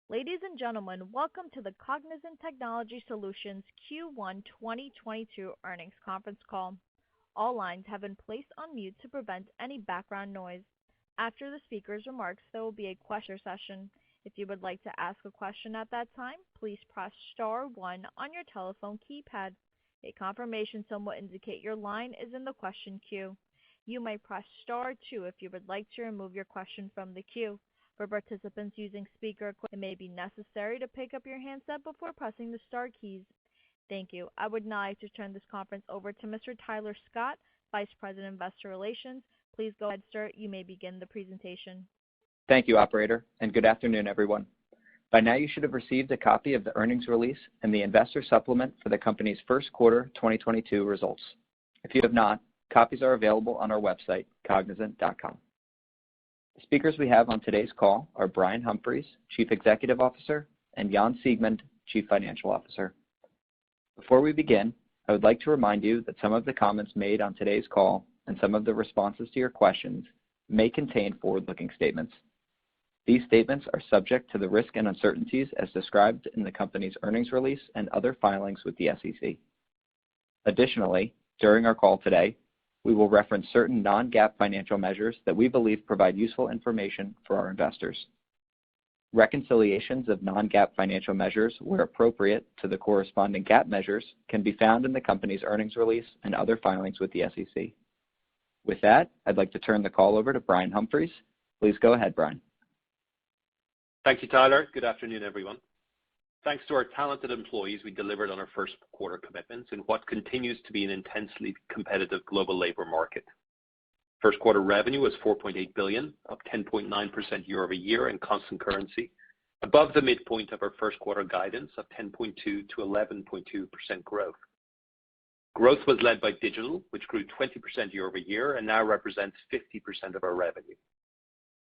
Ladies and gentlemen, welcome to the Cognizant Technology Solutions Q1 2022 earnings conference call. All lines have been placed on mute to prevent any background noise. After the speaker's remarks, there will be a question session. If you would like to ask a question at that time, please press star 1 on your telephone keypad. A confirmation tone will indicate your line is in the question queue. You may press star 2 if you would like to remove your question from the queue. For participants using speaker equipment, it may be necessary to pick up your handset before pressing the star keys. Thank you. I would now like to turn this conference over to Mr. Tyler Scott, Vice President, Investor Relations. Please go ahead, sir. You may begin the presentation. Thank you, operator, and good afternoon, everyone. By now, you should have received a copy of the earnings release and the investor supplement for the company's first quarter 2022 results. If you have not, copies are available on our website, cognizant.com. The speakers we have on today's call are Brian Humphries, Chief Executive Officer, and Jan Siegmund, Chief Financial Officer. Before we begin, I would like to remind you that some of the comments made on today's call and some of the responses to your questions may contain forward-looking statements. These statements are subject to the risk and uncertainties as described in the company's earnings release and other filings with the SEC. Additionally, during our call today, we will reference certain non-GAAP financial measures that we believe provide useful information for our investors. Reconciliations of non-GAAP financial measures, where appropriate to the corresponding GAAP measures, can be found in the company's earnings release and other filings with the SEC. With that, I'd like to turn the call over to Brian Humphries. Please go ahead, Brian. Thank you, Tyler. Good afternoon, everyone. Thanks to our talented employees, we delivered on our first quarter commitments in what continues to be an intensely competitive global labor market. First quarter revenue was $4.8 billion, up 10.9% year over year in constant currency, above the midpoint of our first quarter guidance of 10.2 to 11.2% growth. Growth was led by digital, which grew 20% year over year and now represents 50% of our revenue.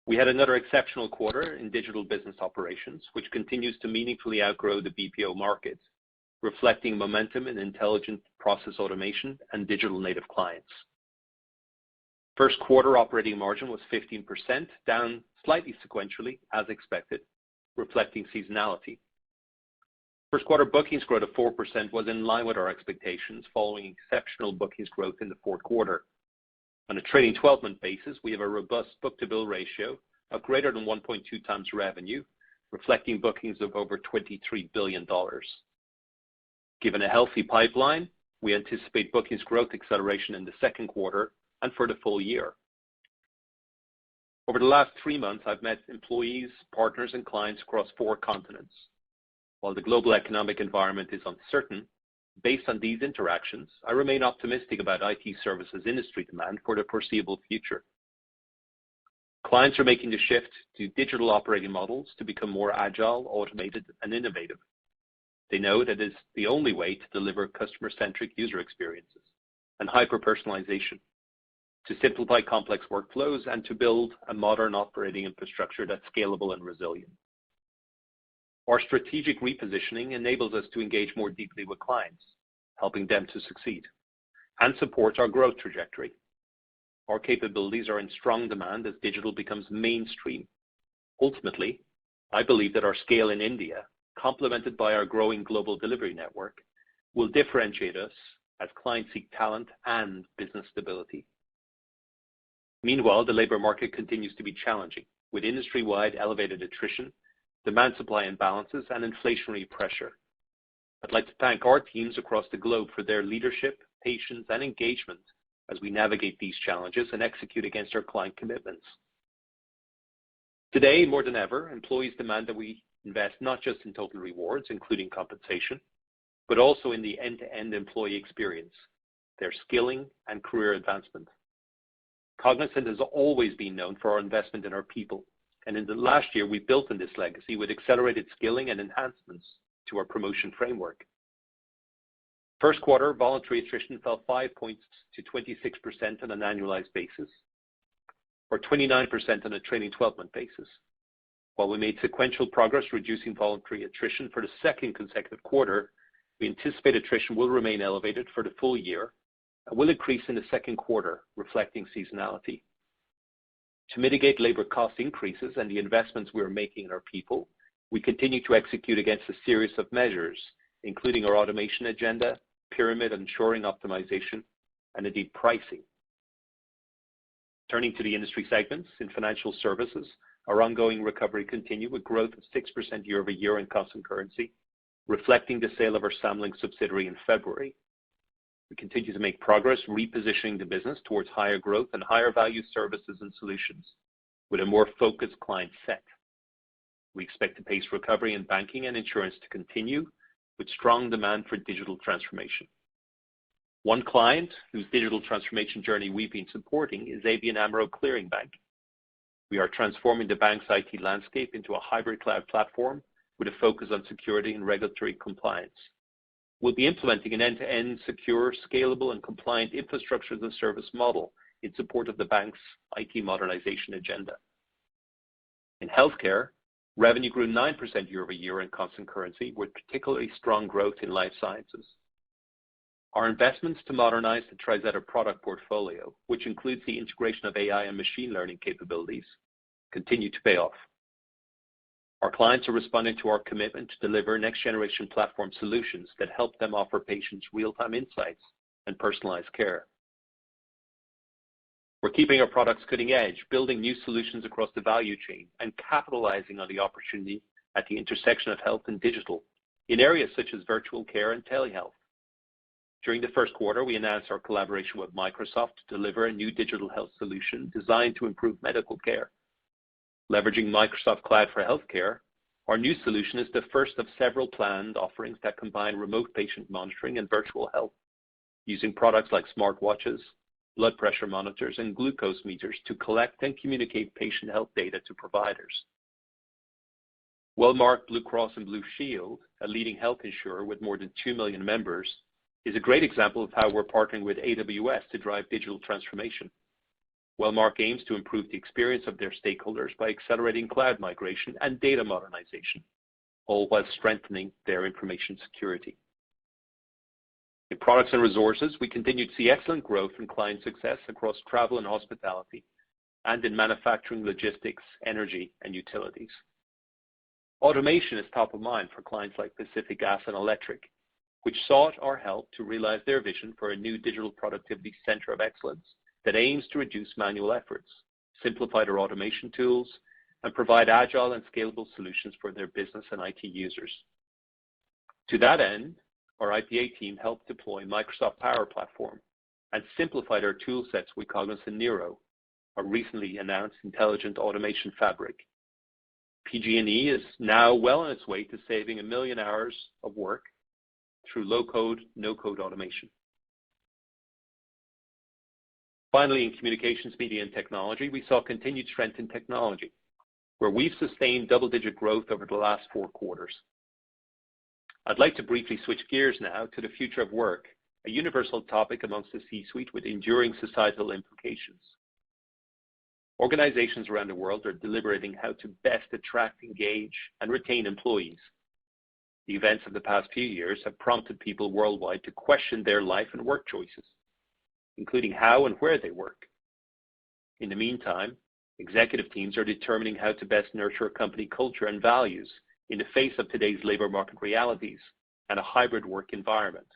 We had another exceptional quarter in digital business operations, which continues to meaningfully outgrow the BPO market, reflecting momentum in intelligent process automation and digital native clients. First quarter operating margin was 15%, down slightly sequentially as expected, reflecting seasonality. First quarter bookings growth of 4% was in line with our expectations following exceptional bookings growth in the fourth quarter. On a trailing 12-month basis, we have a robust book-to-bill ratio of greater than 1.2 times revenue, reflecting bookings of over $23 billion. Given a healthy pipeline, we anticipate bookings growth acceleration in the second quarter and for the full year. Over the last 3 months, I've met employees, partners, and clients across 4 continents. While the global economic environment is uncertain, based on these interactions, I remain optimistic about IT services industry demand for the foreseeable future. Clients are making the shift to digital operating models to become more agile, automated, and innovative. They know that it's the only way to deliver customer-centric user experiences and hyper-personalization, to simplify complex workflows, and to build a modern operating infrastructure that's scalable and resilient. Our strategic repositioning enables us to engage more deeply with clients, helping them to succeed, and supports our growth trajectory. Our capabilities are in strong demand as digital becomes mainstream. Ultimately, I believe that our scale in India, complemented by our growing global delivery network, will differentiate us as clients seek talent and business stability. Meanwhile, the labor market continues to be challenging, with industry-wide elevated attrition, demand-supply imbalances, and inflationary pressure. I'd like to thank our teams across the globe for their leadership, patience, and engagement as we navigate these challenges and execute against our client commitments. Today, more than ever, employees demand that we invest not just in total rewards, including compensation, but also in the end-to-end employee experience, their skilling and career advancement. Cognizant has always been known for our investment in our people, and in the last year, we built on this legacy with accelerated skilling and enhancements to our promotion framework. First quarter voluntary attrition fell 5 points to 26% on an annualized basis, or 29% on a trailing 12-month basis. While we made sequential progress reducing voluntary attrition for the second consecutive quarter, we anticipate attrition will remain elevated for the full year and will increase in the second quarter, reflecting seasonality. To mitigate labor cost increases and the investments we are making in our people, We continue to execute against a series of measures, including our automation agenda, pyramid and shoring optimization, and indeed pricing. Turning to the industry segments, in financial services, our ongoing recovery continued with growth of 6% year over year in constant currency, reflecting the sale of our Samlink subsidiary in February. We continue to make progress repositioning the business towards higher growth and higher value services and solutions with a more focused client set. We expect the pace recovery in banking and insurance to continue with strong demand for digital transformation. One client whose digital transformation journey we've been supporting is ABN AMRO Clearing Bank. We are transforming the bank's IT landscape into a hybrid cloud platform with a focus on security and regulatory compliance. We'll be implementing an end-to-end secure, scalable, and compliant infrastructure as a service model in support of the bank's IT modernization agenda. In healthcare, revenue grew 9% year over year in constant currency, with particularly strong growth in life sciences. Our investments to modernize the TriZetto product portfolio, which includes the integration of AI and machine learning capabilities, continue to pay off. Our clients are responding to our commitment to deliver next-generation platform solutions that help them offer patients real-time insights and personalized care. We're keeping our products cutting edge, building new solutions across the value chain, and capitalizing on the opportunity at the intersection of health and digital in areas such as virtual care and telehealth. During the first quarter, we announced our collaboration with Microsoft to deliver a new digital health solution designed to improve medical care. Leveraging Microsoft Cloud for Healthcare, our new solution is the first of several planned offerings that combine remote patient monitoring and virtual health, using products like smartwatches, blood pressure monitors, and glucose meters to collect and communicate patient health data to providers. Wellmark Blue Cross and Blue Shield, a leading health insurer with more than 2 million members, is a great example of how we're partnering with AWS to drive digital transformation. Wellmark aims to improve the experience of their stakeholders by accelerating cloud migration and data modernization, all while strengthening their information security. In products and resources, we continue to see excellent growth in client success across travel and hospitality, and in manufacturing, logistics, energy, and utilities. Automation is top of mind for clients like Pacific Gas and Electric, which sought our help to realize their vision for a new digital productivity center of excellence that aims to reduce manual efforts, simplify their automation tools, and provide agile and scalable solutions for their business and IT users. To that end, our IPA team helped deploy Microsoft Power Platform and simplify their tool sets with Cognizant Nero, a recently announced intelligent automation fabric. PG&E is now well on its way to saving 1 million hours of work through low-code, no-code automation. Finally, in communications, media, and technology, we saw continued strength in technology, where we've sustained double-digit growth over the last 4 quarters. I'd like to briefly switch gears now to the future of work, a universal topic amongst the C-suite with enduring societal implications. Organizations around the world are deliberating how to best attract, engage, and retain employees. The events of the past few years have prompted people worldwide to question their life and work choices, including how and where they work. In the meantime, executive teams are determining how to best nurture a company culture and values in the face of today's labor market realities and a hybrid work environment.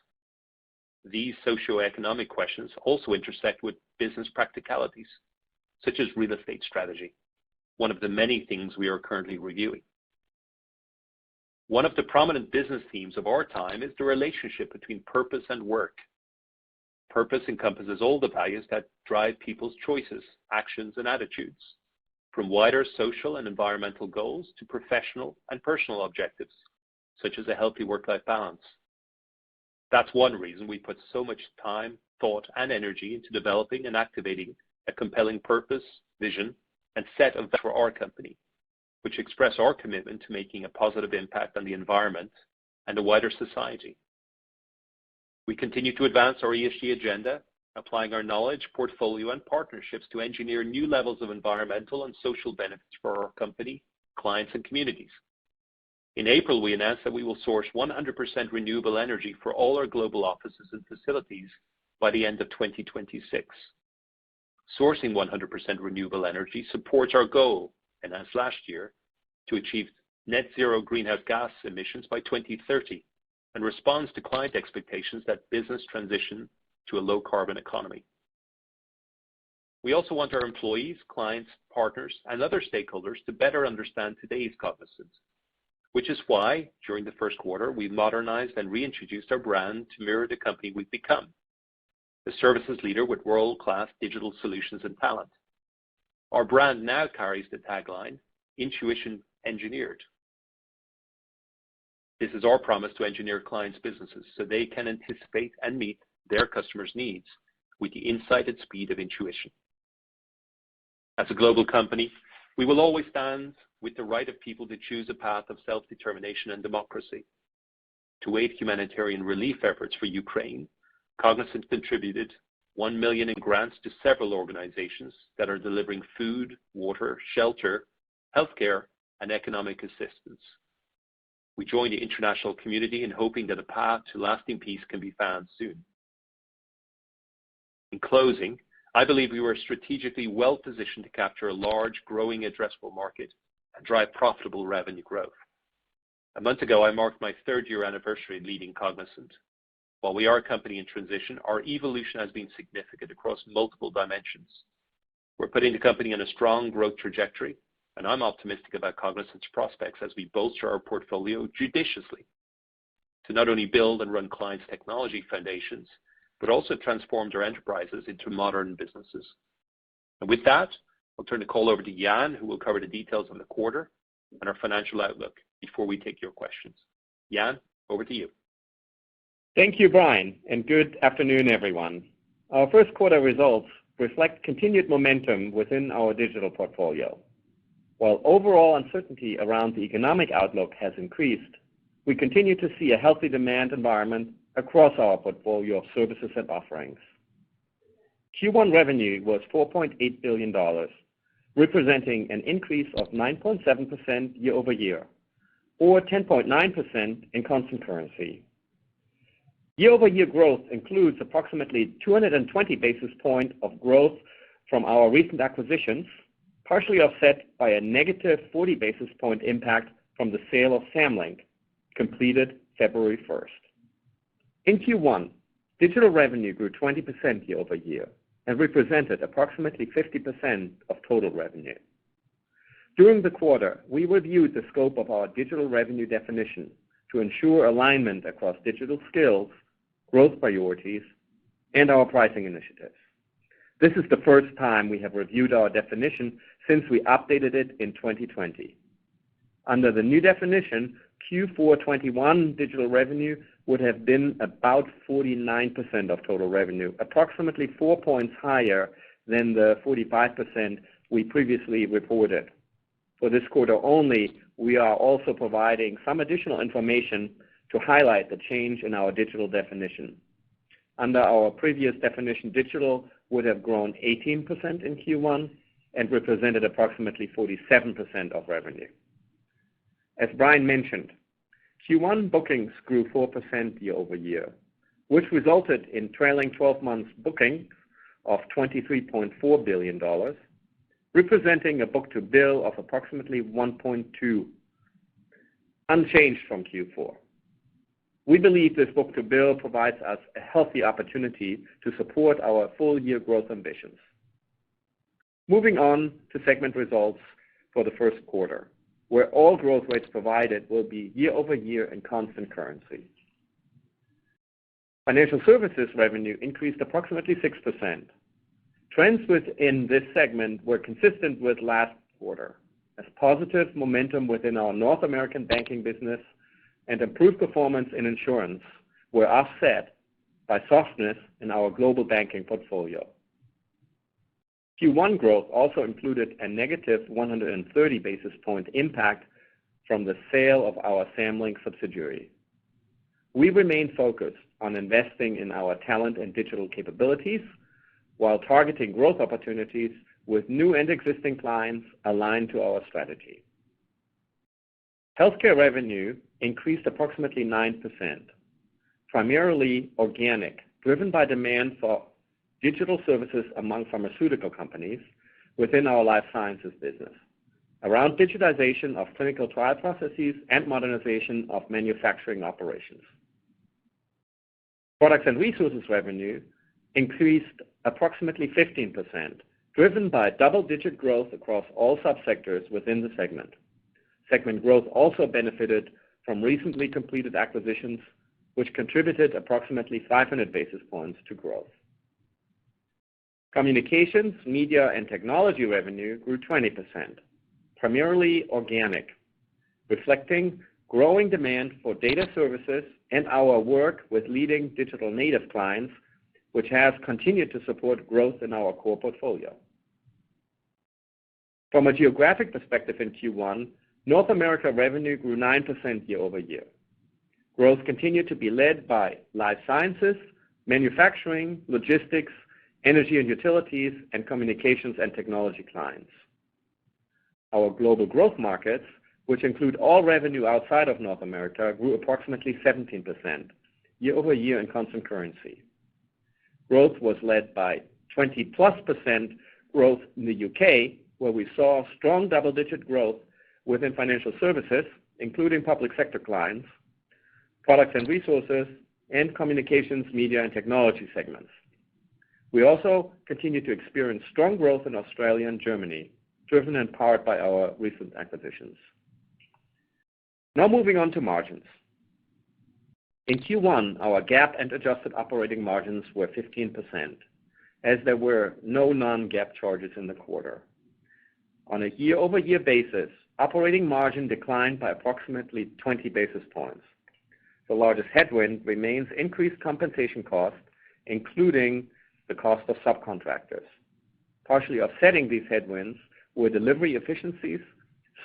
These socioeconomic questions also intersect with business practicalities, such as real estate strategy, one of the many things we are currently reviewing. One of the prominent business themes of our time is the relationship between purpose and work. Purpose encompasses all the values that drive people's choices, actions, and attitudes, from wider social and environmental goals to professional and personal objectives, such as a healthy work-life balance. That's one reason we put so much time, thought, and energy into developing and activating a compelling purpose, vision, and set of values for our company, which express our commitment to making a positive impact on the environment and the wider society. We continue to advance our ESG agenda, applying our knowledge, portfolio, and partnerships to engineer new levels of environmental and social benefits for our company, clients, and communities. In April, we announced that we will source 100% renewable energy for all our global offices and facilities by the end of 2026. Sourcing 100% renewable energy supports our goal, announced last year, to achieve net zero greenhouse gas emissions by 2030 and responds to client expectations that business transition to a low-carbon economy. We also want our employees, clients, partners, and other stakeholders to better understand today's Cognizant, which is why, during the first quarter, we modernized and reintroduced our brand to mirror the company we've become, the services leader with world-class digital solutions and talent. Our brand now carries the tagline, Intuition Engineered. This is our promise to engineer clients' businesses so they can anticipate and meet their customers' needs with the insight and speed of intuition. As a global company, we will always stand with the right of people to choose a path of self-determination and democracy. To aid humanitarian relief efforts for Ukraine, Cognizant contributed $1 million in grants to several organizations that are delivering food, water, shelter, healthcare, and economic assistance. We join the international community in hoping that a path to lasting peace can be found soon. In closing, I believe we were strategically well positioned to capture a large, growing addressable market and drive profitable revenue growth. A month ago, I marked my third-year anniversary leading Cognizant. While we are a company in transition, our evolution has been significant across multiple dimensions. We're putting the company on a strong growth trajectory, and I'm optimistic about Cognizant's prospects as we bolster our portfolio judiciously to not only build and run clients' technology foundations, but also transform their enterprises into modern businesses. And with that, I'll turn the call over to Jan, who will cover the details of the quarter and our financial outlook before we take your questions. Jan, over to you. Thank you, Brian, and good afternoon, everyone. Our first quarter results reflect continued momentum within our digital portfolio. While overall uncertainty around the economic outlook has increased, we continue to see a healthy demand environment across our portfolio of services and offerings. Q1 revenue was $4.8 billion, representing an increase of 9.7% year over year, or 10.9% in constant currency. Year-over-year growth includes approximately 220 basis points of growth from our recent acquisitions, partially offset by a negative 40 basis point impact from the sale of Samlink, completed February 1st. In Q1, digital revenue grew 20% year over year and represented approximately 50% of total revenue. During the quarter, we reviewed the scope of our digital revenue definition to ensure alignment across digital skills, growth priorities, and our pricing initiatives. This is the first time we have reviewed our definition since we updated it in 2020. Under the new definition, Q4 21 digital revenue would have been about 49% of total revenue, approximately 4 points higher than the 45% we previously reported. For this quarter only, we are also providing some additional information to highlight the change in our digital definition. Under our previous definition, digital would have grown 18% in Q1 and represented approximately 47% of revenue. As Brian mentioned, Q1 bookings grew 4% year over year, which resulted in trailing 12 months bookings of $23.4 billion, representing a book-to-bill of approximately 1.2, unchanged from Q4. We believe this book-to-bill provides us a healthy opportunity to support our full-year growth ambitions. Moving on to segment results for the first quarter, where all growth rates provided will be year-over-year in constant currency. Financial services revenue increased approximately 6%. Trends within this segment were consistent with last quarter, as positive momentum within our North American banking business and improved performance in insurance were offset by softness in our global banking portfolio. Q1 growth also included a negative 130 basis point impact from the sale of our Samlink subsidiary. We remain focused on investing in our talent and digital capabilities while targeting growth opportunities with new and existing clients aligned to our strategy. Healthcare revenue increased approximately 9%, primarily organic, driven by demand for digital services among pharmaceutical companies within our life sciences business, around digitization of clinical trial processes and modernization of manufacturing operations. Products and resources revenue increased approximately 15%, driven by double-digit growth across all subsectors within the segment. Segment growth also benefited from recently completed acquisitions, which contributed approximately 500 basis points to growth. Communications, media, and technology revenue grew 20%, primarily organic, reflecting growing demand for data services and our work with leading digital native clients, which has continued to support growth in our core portfolio. From a geographic perspective in Q1, North America revenue grew 9% year over year. Growth continued to be led by life sciences, manufacturing, logistics, energy and utilities, and communications and technology clients. Our global growth markets, which include all revenue outside of North America, grew approximately 17% year over year in constant currency. Growth was led by 20+% growth in the UK, where we saw strong double-digit growth within financial services, including public sector clients, products and resources, and communications, media, and technology segments. We also continue to experience strong growth in Australia and Germany, driven and powered by our recent acquisitions. Now moving on to margins. In Q1, our GAAP and adjusted operating margins were 15%, as there were no non-GAAP charges in the quarter. On a year-over-year basis, operating margin declined by approximately 20 basis points. The largest headwind remains increased compensation costs, including the cost of subcontractors. Partially offsetting these headwinds were delivery efficiencies,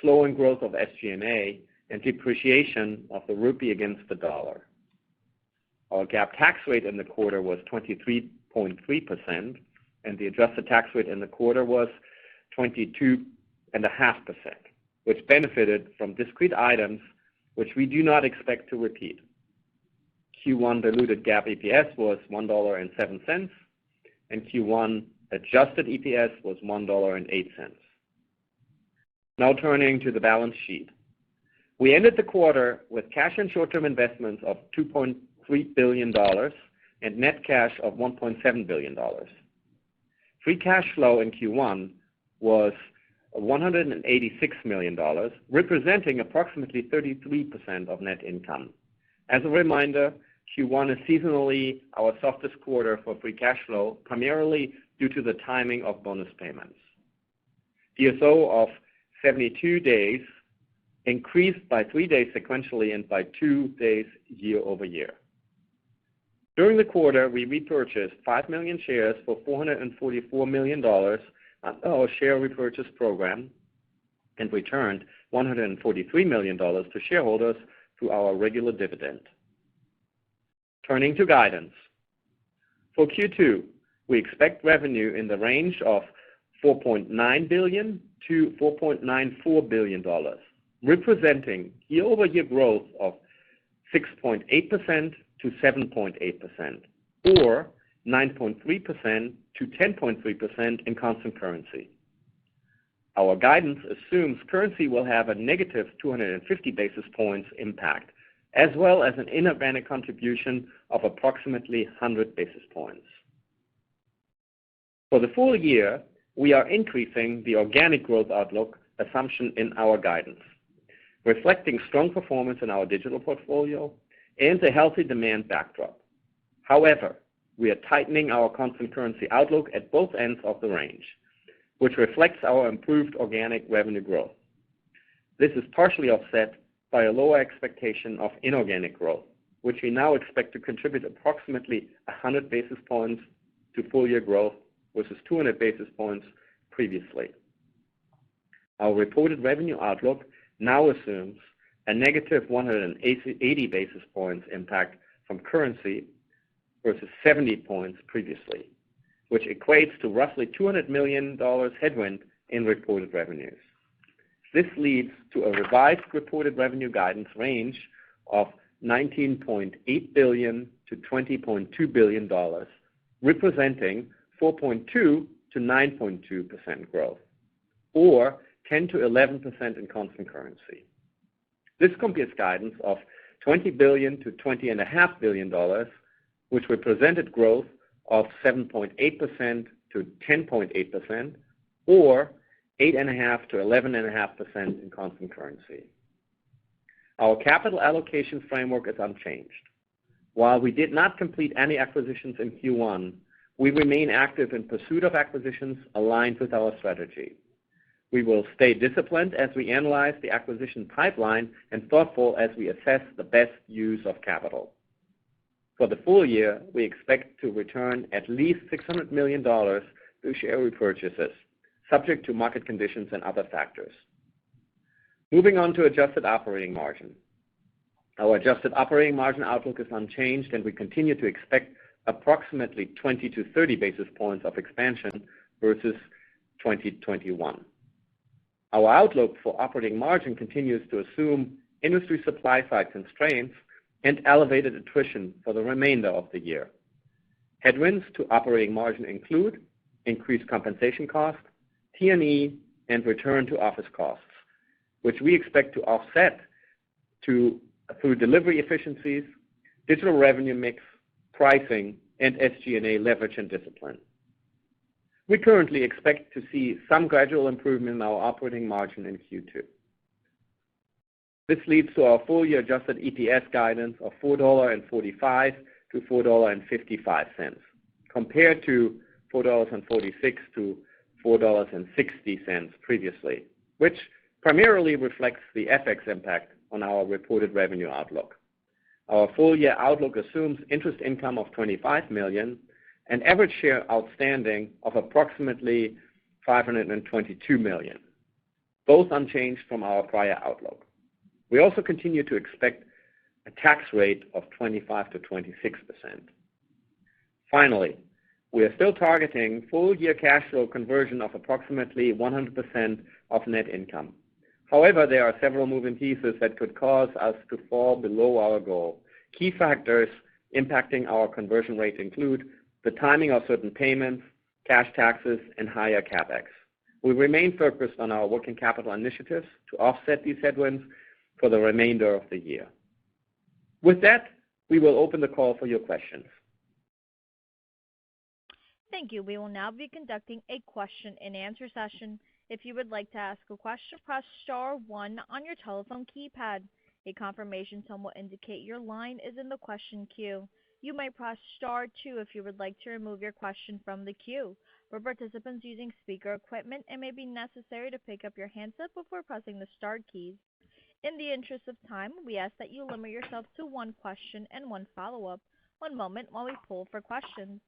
slowing growth of SG&A, and depreciation of the rupee against the dollar. Our GAAP tax rate in the quarter was 23.3%, and the adjusted tax rate in the quarter was 22.5%, which benefited from discrete items which we do not expect to repeat. Q1 diluted GAAP EPS was $1.07, and Q1 adjusted EPS was $1.08. Now turning to the balance sheet. We ended the quarter with cash and short-term investments of $2.3 billion and net cash of $1.7 billion. Free cash flow in Q1 was $186 million, representing approximately 33% of net income. As a reminder, Q1 is seasonally our softest quarter for free cash flow, primarily due to the timing of bonus payments. DSO of 72 days increased by 3 days sequentially and by 2 days year over year. During the quarter, we repurchased 5 million shares for $444 million on our share repurchase program and returned $143 million to shareholders through our regular dividend. Turning to guidance. For Q2, we expect revenue in the range of $4.9 billion to $4.94 billion, representing year-over-year growth of 6.8% to 7.8%, or 9.3% to 10.3% in constant currency. Our guidance assumes currency will have a negative 250 basis points impact, as well as an inorganic contribution of approximately 100 basis points. For the full year, we are increasing the organic growth outlook assumption in our guidance, reflecting strong performance in our digital portfolio and a healthy demand backdrop. However, we are tightening our constant currency outlook at both ends of the range, which reflects our improved organic revenue growth. This is partially offset by a lower expectation of inorganic growth, which we now expect to contribute approximately 100 basis points to full-year growth versus 200 basis points previously. Our reported revenue outlook now assumes a negative 180 basis points impact from currency versus 70 points previously, which equates to roughly $200 million headwind in reported revenues. This leads to a revised reported revenue guidance range of $19.8 billion to $20.2 billion, representing 4.2 to 9.2% growth, or 10 to 11% in constant currency. This compares guidance of $20 billion to $20.5 billion, which represented growth of 7.8% to 10.8%, or 8.5 to 11.5% in constant currency. Our capital allocation framework is unchanged. While we did not complete any acquisitions in Q1, we remain active in pursuit of acquisitions aligned with our strategy. We will stay disciplined as we analyze the acquisition pipeline and thoughtful as we assess the best use of capital. For the full year, we expect to return at least $600 million through share repurchases, subject to market conditions and other factors. Moving on to adjusted operating margin. Our adjusted operating margin outlook is unchanged, and we continue to expect approximately 20 to 30 basis points of expansion versus 2021. Our outlook for operating margin continues to assume industry supply side constraints and elevated attrition for the remainder of the year. Headwinds to operating margin include increased compensation costs, T&E, and return to office costs, which we expect to offset through delivery efficiencies, digital revenue mix, pricing, and SG&A leverage and discipline. We currently expect to see some gradual improvement in our operating margin in Q2. This leads to our full-year adjusted EPS guidance of $4.45 to $4.55, compared to $4.46 to $4.60 previously, which primarily reflects the FX impact on our reported revenue outlook. Our full-year outlook assumes interest income of $25 million and average share outstanding of approximately 522 million, both unchanged from our prior outlook. We also continue to expect a tax rate of 25 to 26%. Finally, we are still targeting full-year cash flow conversion of approximately 100% of net income. However, there are several moving pieces that could cause us to fall below our goal. Key factors impacting our conversion rate include the timing of certain payments, cash taxes, and higher CapEx. We remain focused on our working capital initiatives to offset these headwinds for the remainder of the year. With that, we will open the call for your questions. Thank you. We will now be conducting a question and answer session. If you would like to ask a question, press star 1 on your telephone keypad. A confirmation tone will indicate your line is in the question queue. You may press star 2 if you would like to remove your question from the queue. For participants using speaker equipment, it may be necessary to pick up your handset before pressing the star keys. In the interest of time, we ask that you limit yourself to one question and one follow-up. One moment while we poll for questions.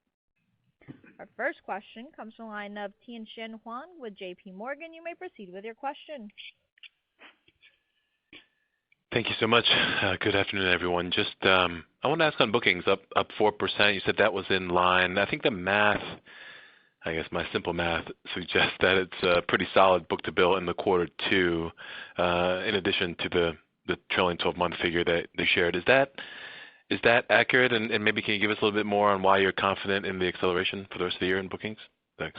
Our first question comes from the line of Tien-Tsin Huang with JP Morgan. You may proceed with your question. Thank you so much. Good afternoon, everyone. Just I want to ask on bookings up 4%. You said that was in line. I think the math, I guess my simple math suggests that it's a pretty solid book-to-bill in the quarter too, in addition to the trailing 12-month figure that they shared. Is that accurate? And maybe can you give us a little bit more on why you're confident in the acceleration for the rest of the year in bookings? Thanks.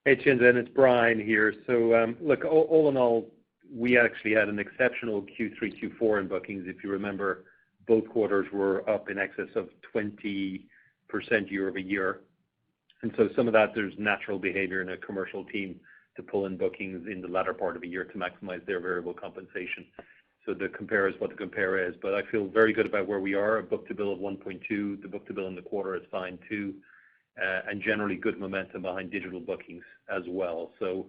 Hey, Tien-Tsin, it's Brian here. So, look, all in all, we actually had an exceptional Q3, Q4 in bookings. If you remember, both quarters were up in excess of 20% year over year. And so some of that, there's natural behavior in a commercial team to pull in bookings in the latter part of a year to maximize their variable compensation. So the compare is what the compare is. But I feel very good about where we are, a book-to-bill of 1.2. The book-to-bill in the quarter is fine too, and generally good momentum behind digital bookings as well. So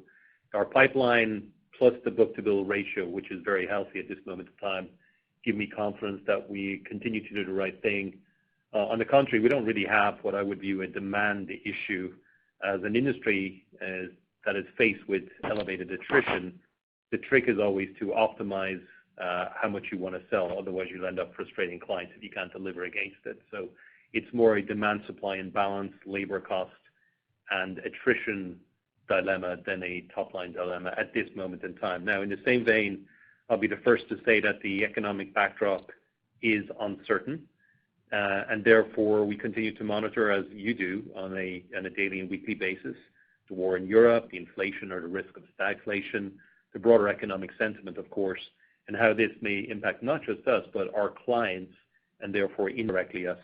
our pipeline plus the book-to-bill ratio, which is very healthy at this moment in time, give me confidence that we continue to do the right thing. On the contrary, we don't really have what I would view a demand issue as an industry that is faced with elevated attrition. The trick is always to optimize how much you want to sell. Otherwise, you'll end up frustrating clients if you can't deliver against it. So it's more a demand, supply, and balance, labor cost, and attrition dilemma than a top-line dilemma at this moment in time. Now, in the same vein, I'll be the first to say that the economic backdrop is uncertain, and therefore we continue to monitor, as you do, on a daily and weekly basis, the war in Europe, the inflation or the risk of stagflation, the broader economic sentiment, of course, and how this may impact not just us, but our clients, and therefore indirectly us.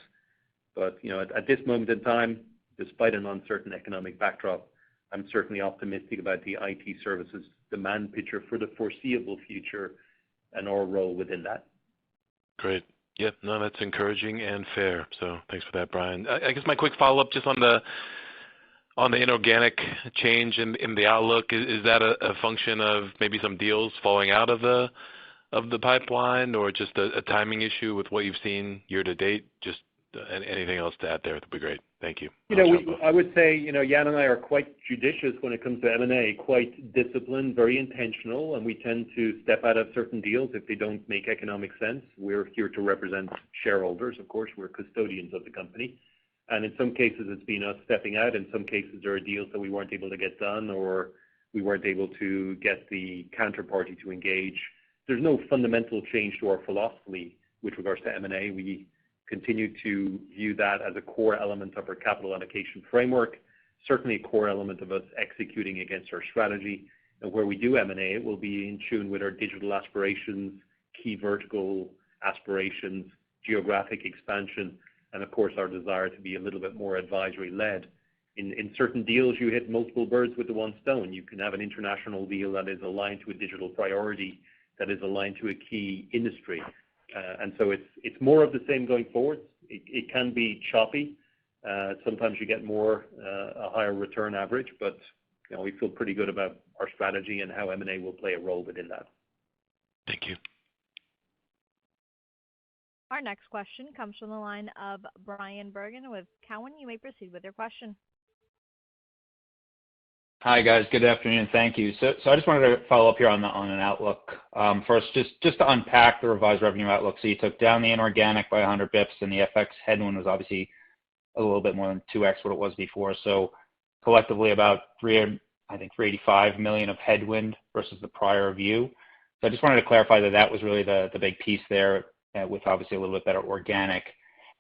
But at this moment in time, despite an uncertain economic backdrop, I'm certainly optimistic about the IT services demand picture for the foreseeable future and our role within that. Great. Yep. No, that's encouraging and fair. So thanks for that, Brian. I guess my quick follow-up just on the inorganic change in the outlook, is that a function of maybe some deals falling out of the pipeline, or just a timing issue with what you've seen year to date? Just anything else to add there would be great. Thank you. I would say, Jan and I are quite judicious when it comes to M&A, quite disciplined, very intentional, and we tend to step out of certain deals if they don't make economic sense. We're here to represent shareholders, of course. We're custodians of the company. And in some cases, it's been us stepping out. In some cases, there are deals that we weren't able to get done, or we weren't able to get the counterparty to engage. There's no fundamental change to our philosophy with regards to M&A. We continue to view that as a core element of our capital allocation framework, certainly a core element of us executing against our strategy. And where we do M&A, it will be in tune with our digital aspirations, key vertical aspirations, geographic expansion, and of course our desire to be a little bit more advisory-led. In certain deals, you hit multiple birds with the one stone. You can have an international deal that is aligned to a digital priority, that is aligned to a key industry. And so it's more of the same going forward. It can be choppy. Sometimes you get a higher return average, but we feel pretty good about our strategy and how M&A will play a role within that. Thank you. Our next question comes from the line of Bryan Bergin with Cowen. You may proceed with your question. Hi, guys. Good afternoon. Thank you. So I just wanted to follow up here on an outlook. First, just to unpack the revised revenue outlook. So you took down the inorganic by 100 bips, and the FX headwind was obviously a little bit more than 2x what it was before. So collectively about $385 million of headwind versus the prior view. So I just wanted to clarify that was really the big piece there, with obviously a little bit better organic.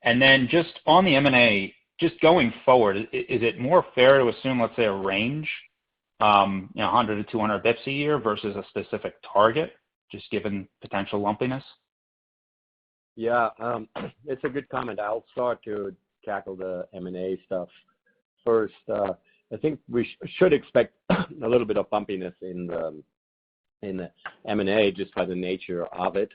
And then just on the M&A, just going forward, is it more fair to assume, let's say, a range, 100 to 200 bips a year versus a specific target, just given potential lumpiness? Yeah, it's a good comment. I'll start to tackle the M&A stuff first. I think we should expect a little bit of bumpiness in the M&A just by the nature of it.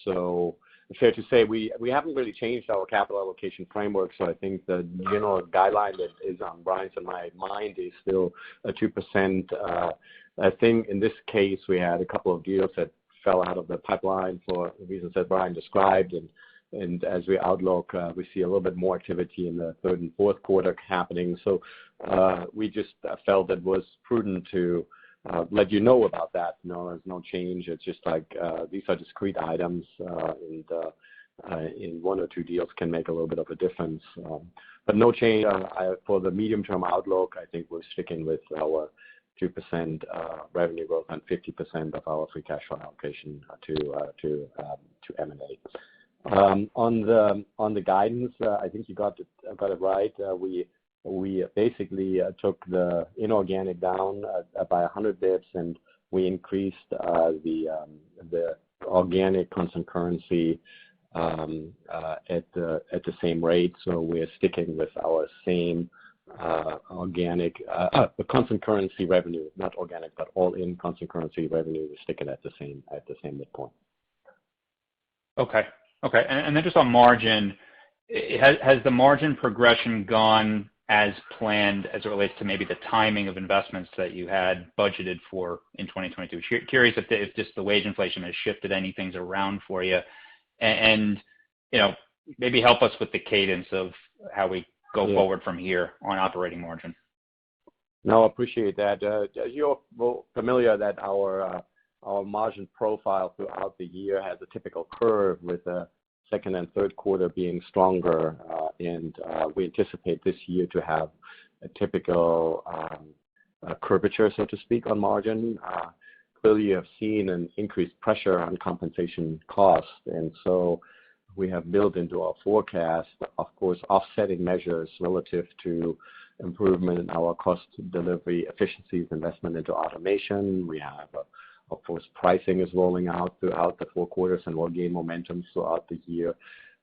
So fair to say we haven't really changed our capital allocation framework. So I think the general guideline that is on Brian's and my mind is still a 2%. I think in this case we had a couple of deals that fell out of the pipeline for the reasons that Brian described, and as we outlook, we see a little bit more activity in the third and fourth quarter happening. So we just felt it was prudent to let you know about that. No, there's no change. It's just like these are discrete items, and in one or two deals can make a little bit of a difference. But no change for the medium-term outlook. I think we're sticking with our 2% revenue growth and 50% of our free cash flow allocation to M&A. On the guidance, I think you got it right. We basically took the inorganic down by 100 bips, and we increased the organic constant currency at the same rate. So we're sticking with our same organic the constant currency revenue, not organic, but all in constant currency revenue. We're sticking at the same midpoint. Okay. And then just on margin, has the margin progression gone as planned as it relates to maybe the timing of investments that you had budgeted for in 2022? Curious if just the wage inflation has shifted any things around for you, and maybe help us with the cadence of how we go forward from here on operating margin. No, I appreciate that. You're familiar that our margin profile throughout the year has a typical curve, with the second and third quarter being stronger, and we anticipate this year to have a typical curvature, so to speak, on margin. Clearly, you have seen an increased pressure on compensation costs, and so we have built into our forecast, of course, offsetting measures relative to improvement in our cost delivery efficiencies, investment into automation. We have, of course, pricing is rolling out throughout the 4 quarters and will gain momentum throughout the year.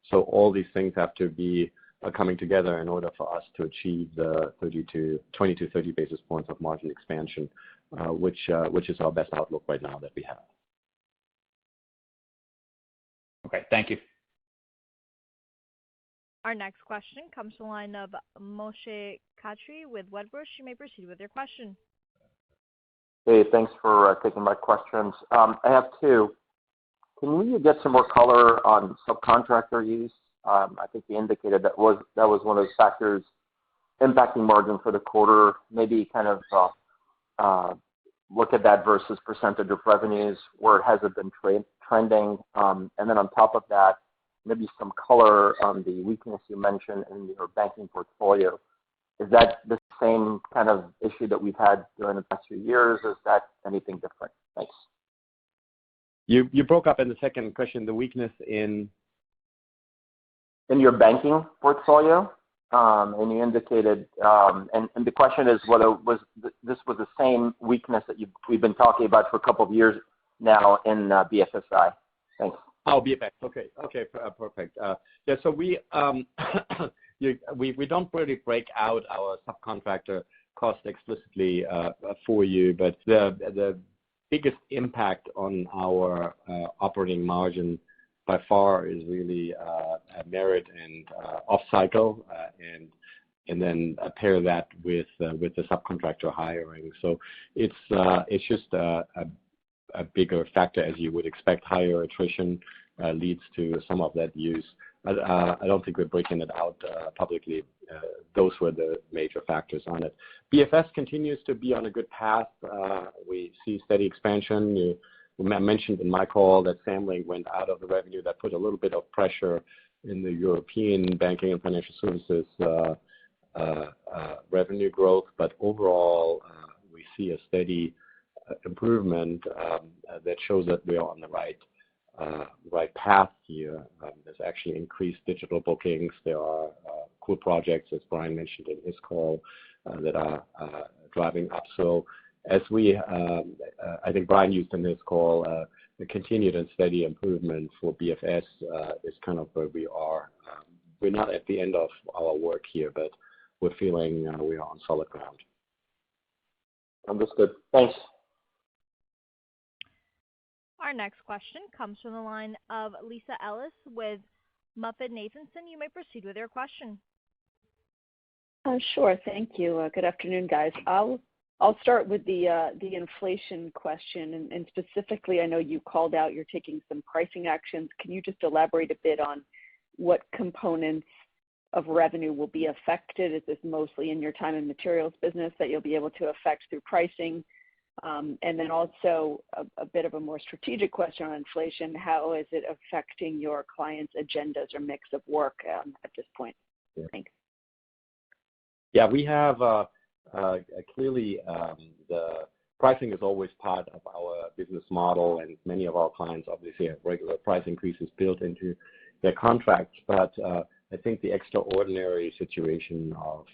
So all these things have to be coming together in order for us to achieve the 20 to 30 basis points of margin expansion, which is our best outlook right now that we have. Okay, thank you. Our next question comes from the line of Moshe Katri with Wedbush. You may proceed with your question. Hey, thanks for taking my questions. I have 2. Can we get some more color on subcontractor use? I think you indicated that was one of the factors impacting margin for the quarter. Maybe kind of look at that versus percentage of revenues, where it hasn't been trending. And then on top of that, maybe some color on the weakness you mentioned in your banking portfolio. Is that the same kind of issue that we've had during the past few years? Is that anything different? Thanks. You broke up in the second question, the weakness in your banking portfolio, and you indicated, and the question is whether this was the same weakness that we've been talking about for a couple of years now in BFSI. Thanks. Oh, BFS. Okay, perfect. Yeah, so we don't really break out our subcontractor cost explicitly for you, but the biggest impact on our operating margin by far is really merit and off-cycle, and then pair that with the subcontractor hiring. So it's just a bigger factor, as you would expect. Higher attrition leads to some of that use. I don't think we're breaking it out publicly. Those were the major factors on it. BFS continues to be on a good path. We see steady expansion. You mentioned in my call that Samlink went out of the revenue. That put a little bit of pressure in the European banking and financial services revenue growth, but overall we see a steady improvement that shows that we are on the right path here. There's actually increased digital bookings. There are cool projects, as Brian mentioned in his call, that are driving up. So as I think Brian used in his call, the continued and steady improvement for BFS is kind of where we are. We're not at the end of our work here, but we're feeling we are on solid ground. Understood. Thanks. Our next question comes from the line of Lisa Ellis with MoffettNathanson. You may proceed with your question. Sure. Thank you. Good afternoon, guys. I'll start with the inflation question, and specifically, I know you called out you're taking some pricing actions. Can you just elaborate a bit on what components of revenue will be affected? Is this mostly in your time and materials business that you'll be able to affect through pricing? And then also a bit of a more strategic question on inflation. How is it affecting your clients' agendas or mix of work at this point? Yeah. Thanks. Yeah, we have clearly the pricing is always part of our business model, and many of our clients obviously have regular price increases built into their contracts. But I think the extraordinary situation of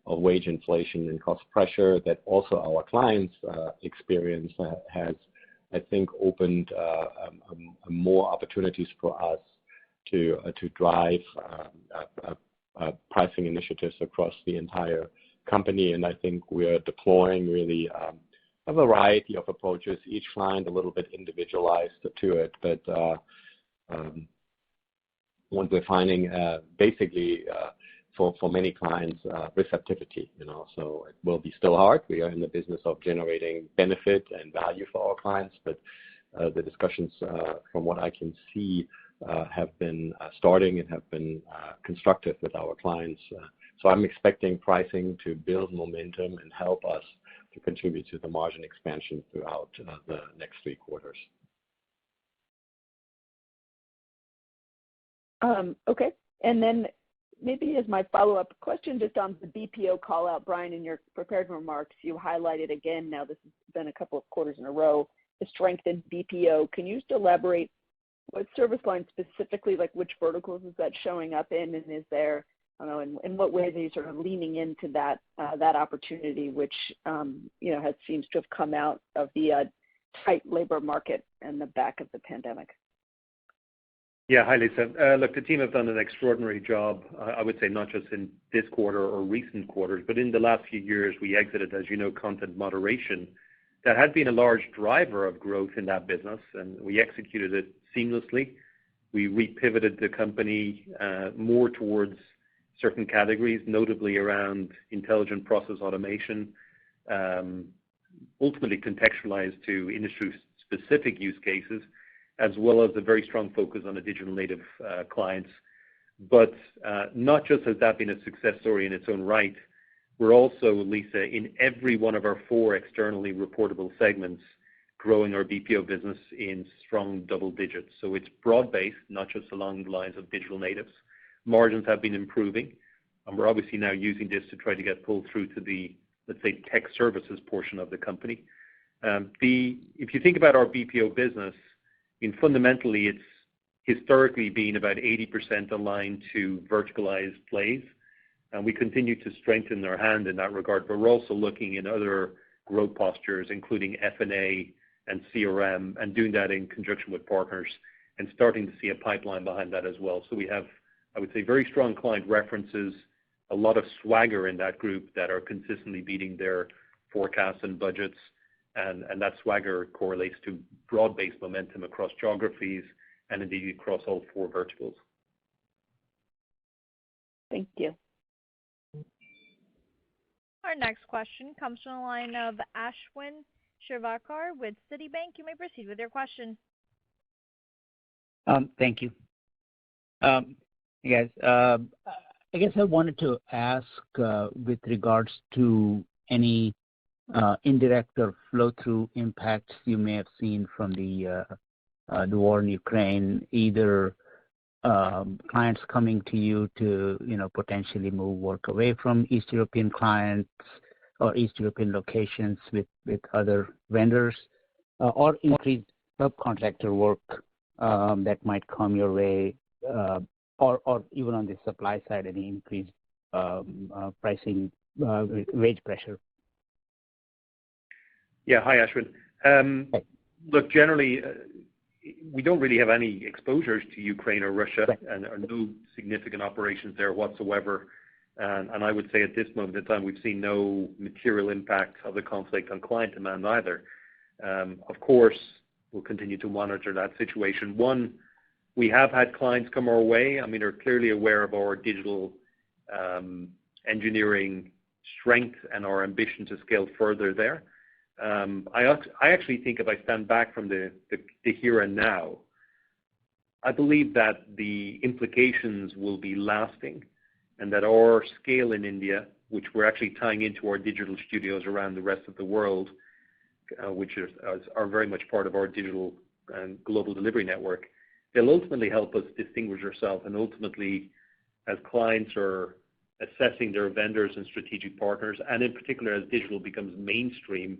wage inflation and cost pressure that also our clients experience has, I think, opened more opportunities for us to drive pricing initiatives across the entire company. And I think we're deploying really a variety of approaches, each client a little bit individualized to it. But what we're finding basically for many clients, receptivity, so it will be still hard. We are in the business of generating benefit and value for our clients, but the discussions from what I can see have been starting and have been constructive with our clients. So I'm expecting pricing to build momentum and help us to contribute to the margin expansion throughout the next 3 quarters. Okay. And then maybe as my follow-up question, just on the BPO call out, Brian, in your prepared remarks, you highlighted again, now this has been a couple of quarters in a row, the strength in BPO. Can you just elaborate what service line specifically, like which verticals is that showing up in? And is there I don't know, in what ways are you sort of leaning into that opportunity, which seems to have come out of the tight labor market and the back of the pandemic? Yeah, hi Lisa. Look, the team have done an extraordinary job, I would say, not just in this quarter or recent quarters, but in the last few years we exited, as you know, content moderation. That had been a large driver of growth in that business, and we executed it seamlessly. We repivoted the company more towards certain categories, notably around intelligent process automation, ultimately contextualized to industry-specific use cases, as well as a very strong focus on the digital native clients. But not just has that been a success story in its own right, we're also, Lisa, in every one of our 4 externally reportable segments, growing our BPO business in strong double digits. So it's broad-based, not just along the lines of digital natives. Margins have been improving, and we're obviously now using this to try to get pulled through to the, let's say, tech services portion of the company. If you think about our BPO business, fundamentally it's historically been about 80% aligned to verticalized plays, and we continue to strengthen our hand in that regard. But we're also looking in other growth postures, including F&A and CRM, and doing that in conjunction with partners, and starting to see a pipeline behind that as well. So we have, I would say, very strong client references, a lot of swagger in that group that are consistently beating their forecasts and budgets, and that swagger correlates to broad-based momentum across geographies and indeed across all 4 verticals. Thank you. Our next question comes from the line of Ashwin Shirvaikar with Citibank. You may proceed with your question. Thank you. Guys, I guess I wanted to ask with regards to any indirect or flow-through impacts you may have seen from the war in Ukraine, either clients coming to you to potentially move work away from East European clients or East European locations with other vendors, or increased subcontractor work that might come your way, or even on the supply side, any increased pricing, wage pressure. Yeah, hi Ashwin. Look, generally, we don't really have any exposures to Ukraine or Russia, and no significant operations there whatsoever. And I would say at this moment in time, we've seen no material impact of the conflict on client demand either. Of course, we'll continue to monitor that situation. One, we have had clients come our way. I mean, they're clearly aware of our digital engineering strength and our ambition to scale further there. I actually think if I stand back from the here and now, I believe that the implications will be lasting, and that our scale in India, which we're actually tying into our digital studios around the rest of the world, which are very much part of our digital and global delivery network, they'll ultimately help us distinguish ourselves. And ultimately, as clients are assessing their vendors and strategic partners, and in particular as digital becomes mainstream,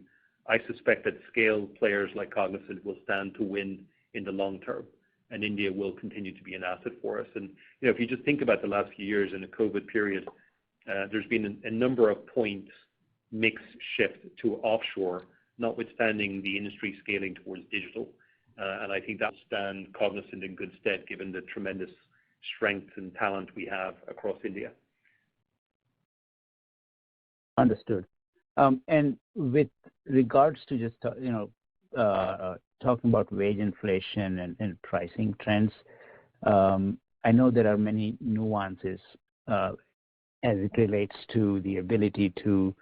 I suspect that scale players like Cognizant will stand to win in the long term, and India will continue to be an asset for us. And if you just think about the last few years in the COVID period, there's been a number of points mix shift to offshore, notwithstanding the industry scaling towards digital. And I think that will stand Cognizant in good stead, given the tremendous strength and talent we have across India. Understood. And with regards to just talking about wage inflation and pricing trends, I know there are many nuances as it relates to the ability to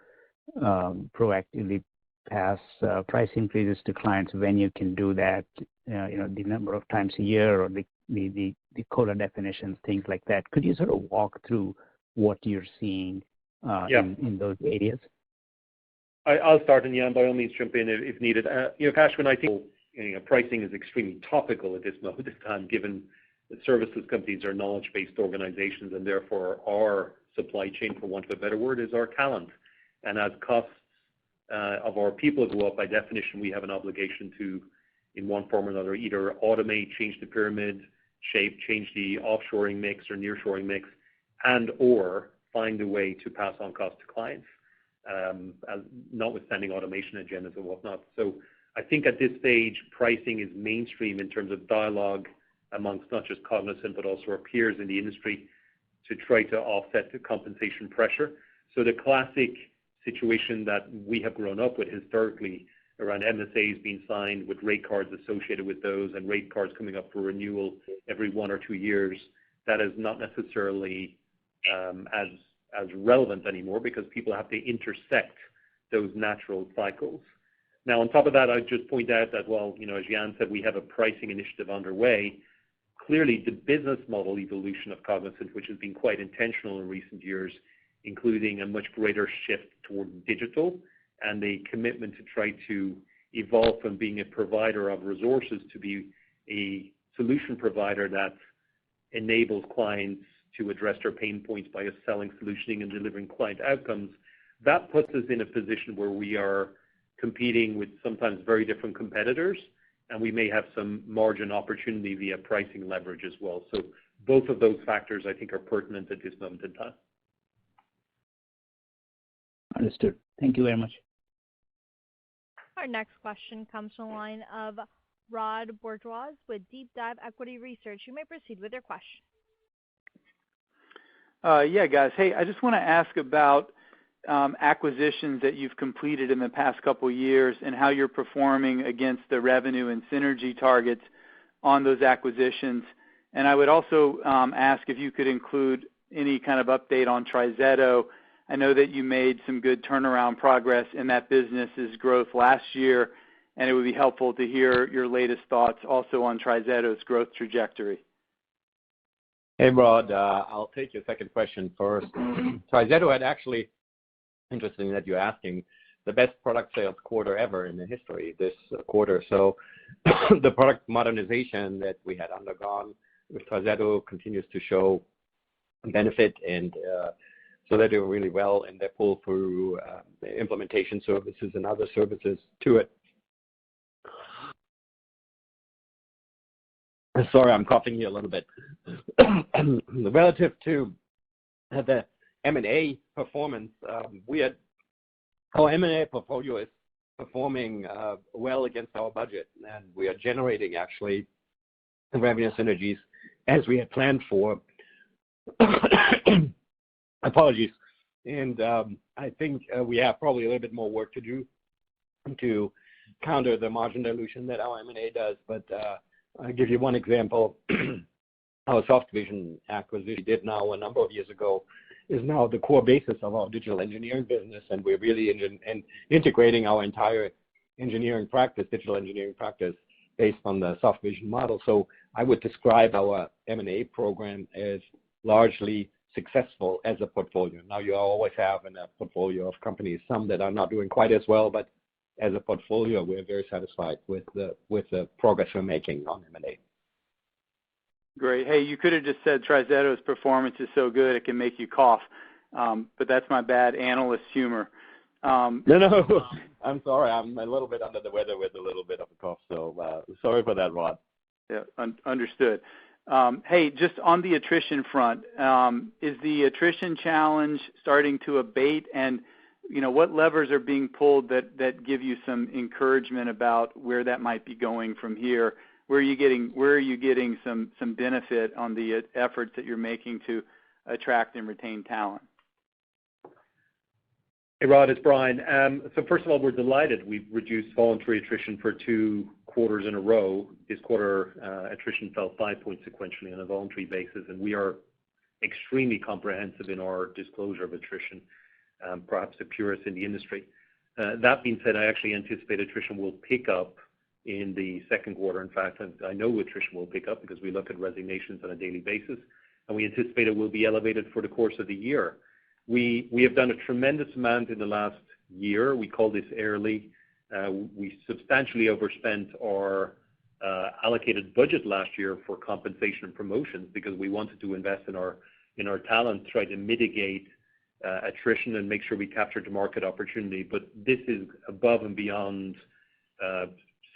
proactively pass price increases to clients, when you can do that, the number of times a year, or the quota definitions, things like that. Could you sort of walk through what you're seeing in those areas? I'll start, and Jan, by all means, jump in if needed. Ashwin, I think pricing is extremely topical at this moment in time, given that services companies are knowledge-based organizations, and therefore our supply chain, for want of a better word, is our talent. And as costs of our people go up, by definition, we have an obligation to, in one form or another, either automate, change the pyramid shape, change the offshoring mix or nearshoring mix, and or find a way to pass on cost to clients, notwithstanding automation agendas and whatnot. So I think at this stage, pricing is mainstream in terms of dialogue amongst not just Cognizant, but also our peers in the industry to try to offset the compensation pressure. So the classic situation that we have grown up with historically around MSAs being signed with rate cards associated with those and rate cards coming up for renewal every 1 or 2 years, that is not necessarily as relevant anymore because people have to intersect those natural cycles. Now, on top of that, I'd just point out that, well, as Jan said, we have a pricing initiative underway. Clearly, the business model evolution of Cognizant, which has been quite intentional in recent years, including a much greater shift toward digital and a commitment to try to evolve from being a provider of resources to be a solution provider that enables clients to address their pain points by selling, solutioning, and delivering client outcomes. That puts us in a position where we are competing with sometimes very different competitors, and we may have some margin opportunity via pricing leverage as well. So both of those factors, I think, are pertinent at this moment in time. Understood. Thank you very much. Our next question comes from the line of Rod Bourgeois with Deep Dive Equity Research. You may proceed with your question. Yeah, guys. Hey, I just want to ask about acquisitions that you've completed in the past couple of years and how you're performing against the revenue and synergy targets on those acquisitions. And I would also ask if you could include any kind of update on TriZetto. I know that you made some good turnaround progress in that business's growth last year, and it would be helpful to hear your latest thoughts also on TriZetto's growth trajectory. Hey, Rod, I'll take your second question first. TriZetto had actually, interesting that you're asking, the best product sales quarter ever in the history this quarter. So the product modernization that we had undergone with TriZetto continues to show benefit, and so they're doing really well, and they pull through implementation services and other services to it. Sorry, I'm coughing here a little bit. Relative to the M&A performance, our M&A portfolio is performing well against our budget, and we are generating actually revenue synergies as we had planned for. Apologies. And I think we have probably a little bit more work to do to counter the margin dilution that our M&A does. But I'll give you one example. Our SoftVision acquisition we did now a number of years ago is now the core basis of our digital engineering business, and we're really integrating our entire digital engineering practice based on the SoftVision model. So I would describe our M&A program as largely successful as a portfolio. Now, you always have in a portfolio of companies some that are not doing quite as well, but as a portfolio, we're very satisfied with the progress we're making on M&A. Great. Hey, you could have just said TriZetto's performance is so good it can make you cough, but that's my bad analyst humor. No, I'm sorry. I'm a little bit under the weather with a little bit of a cough, so sorry for that, Rod. Yeah, understood. Hey, just on the attrition front, is the attrition challenge starting to abate, and what levers are being pulled that give you some encouragement about where that might be going from here? Where are you getting some benefit on the efforts that you're making to attract and retain talent? Hey, Rod, it's Brian. So first of all, we're delighted. We've reduced voluntary attrition for 2 quarters in a row. This quarter, attrition fell 5 points sequentially on a voluntary basis, and we are extremely comprehensive in our disclosure of attrition, perhaps the purest in the industry. That being said, I actually anticipate attrition will pick up in the second quarter. In fact, I know attrition will pick up because we look at resignations on a daily basis, and we anticipate it will be elevated for the course of the year. We have done a tremendous amount in the last year. We call this early. We substantially overspent our allocated budget last year for compensation and promotions because we wanted to invest in our talent, try to mitigate attrition and make sure we captured the market opportunity. But this is above and beyond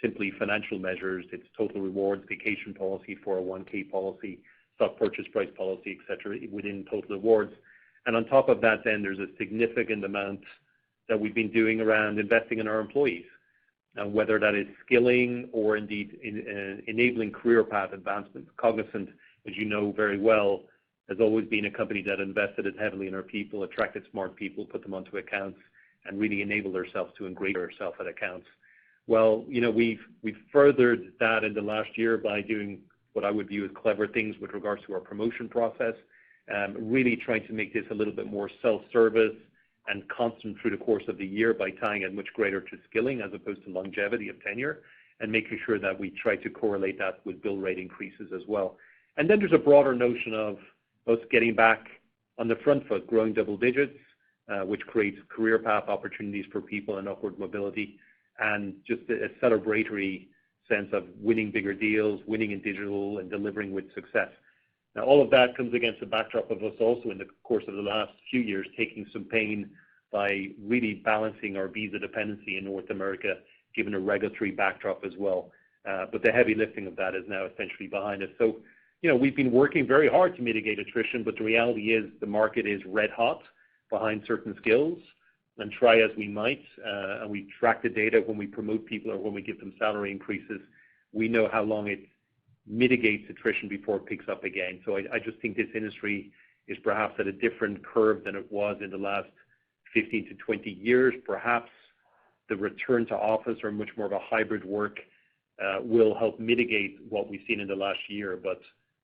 simply financial measures. It's total rewards, vacation policy, 401k policy, stock purchase price policy, et cetera, within total awards. And on top of that, then there's a significant amount that we've been doing around investing in our employees, whether that is skilling or indeed enabling career path advancement. Cognizant, as you know very well, has always been a company that invested heavily in our people, attracted smart people, put them onto accounts, and really enabled ourselves to engrave ourselves at accounts. Well, we've furthered that in the last year by doing what I would view as clever things with regards to our promotion process, really trying to make this a little bit more self-service and constant through the course of the year by tying it much greater to skilling as opposed to longevity of tenure, and making sure that we try to correlate that with bill rate increases as well. And then there's a broader notion of us getting back on the front foot, growing double digits, which creates career path opportunities for people and upward mobility, and just a celebratory sense of winning bigger deals, winning in digital, and delivering with success. Now, all of that comes against the backdrop of us also in the course of the last few years taking some pain by really balancing our visa dependency in North America, given a regulatory backdrop as well. But the heavy lifting of that is now essentially behind us. So, we've been working very hard to mitigate attrition, but the reality is the market is red hot behind certain skills, and try as we might, and we track the data when we promote people or when we give them salary increases, we know how long it mitigates attrition before it picks up again. So I just think this industry is perhaps at a different curve than it was in the last 15 to 20 years. Perhaps the return to office or much more of a hybrid work will help mitigate what we've seen in the last year, but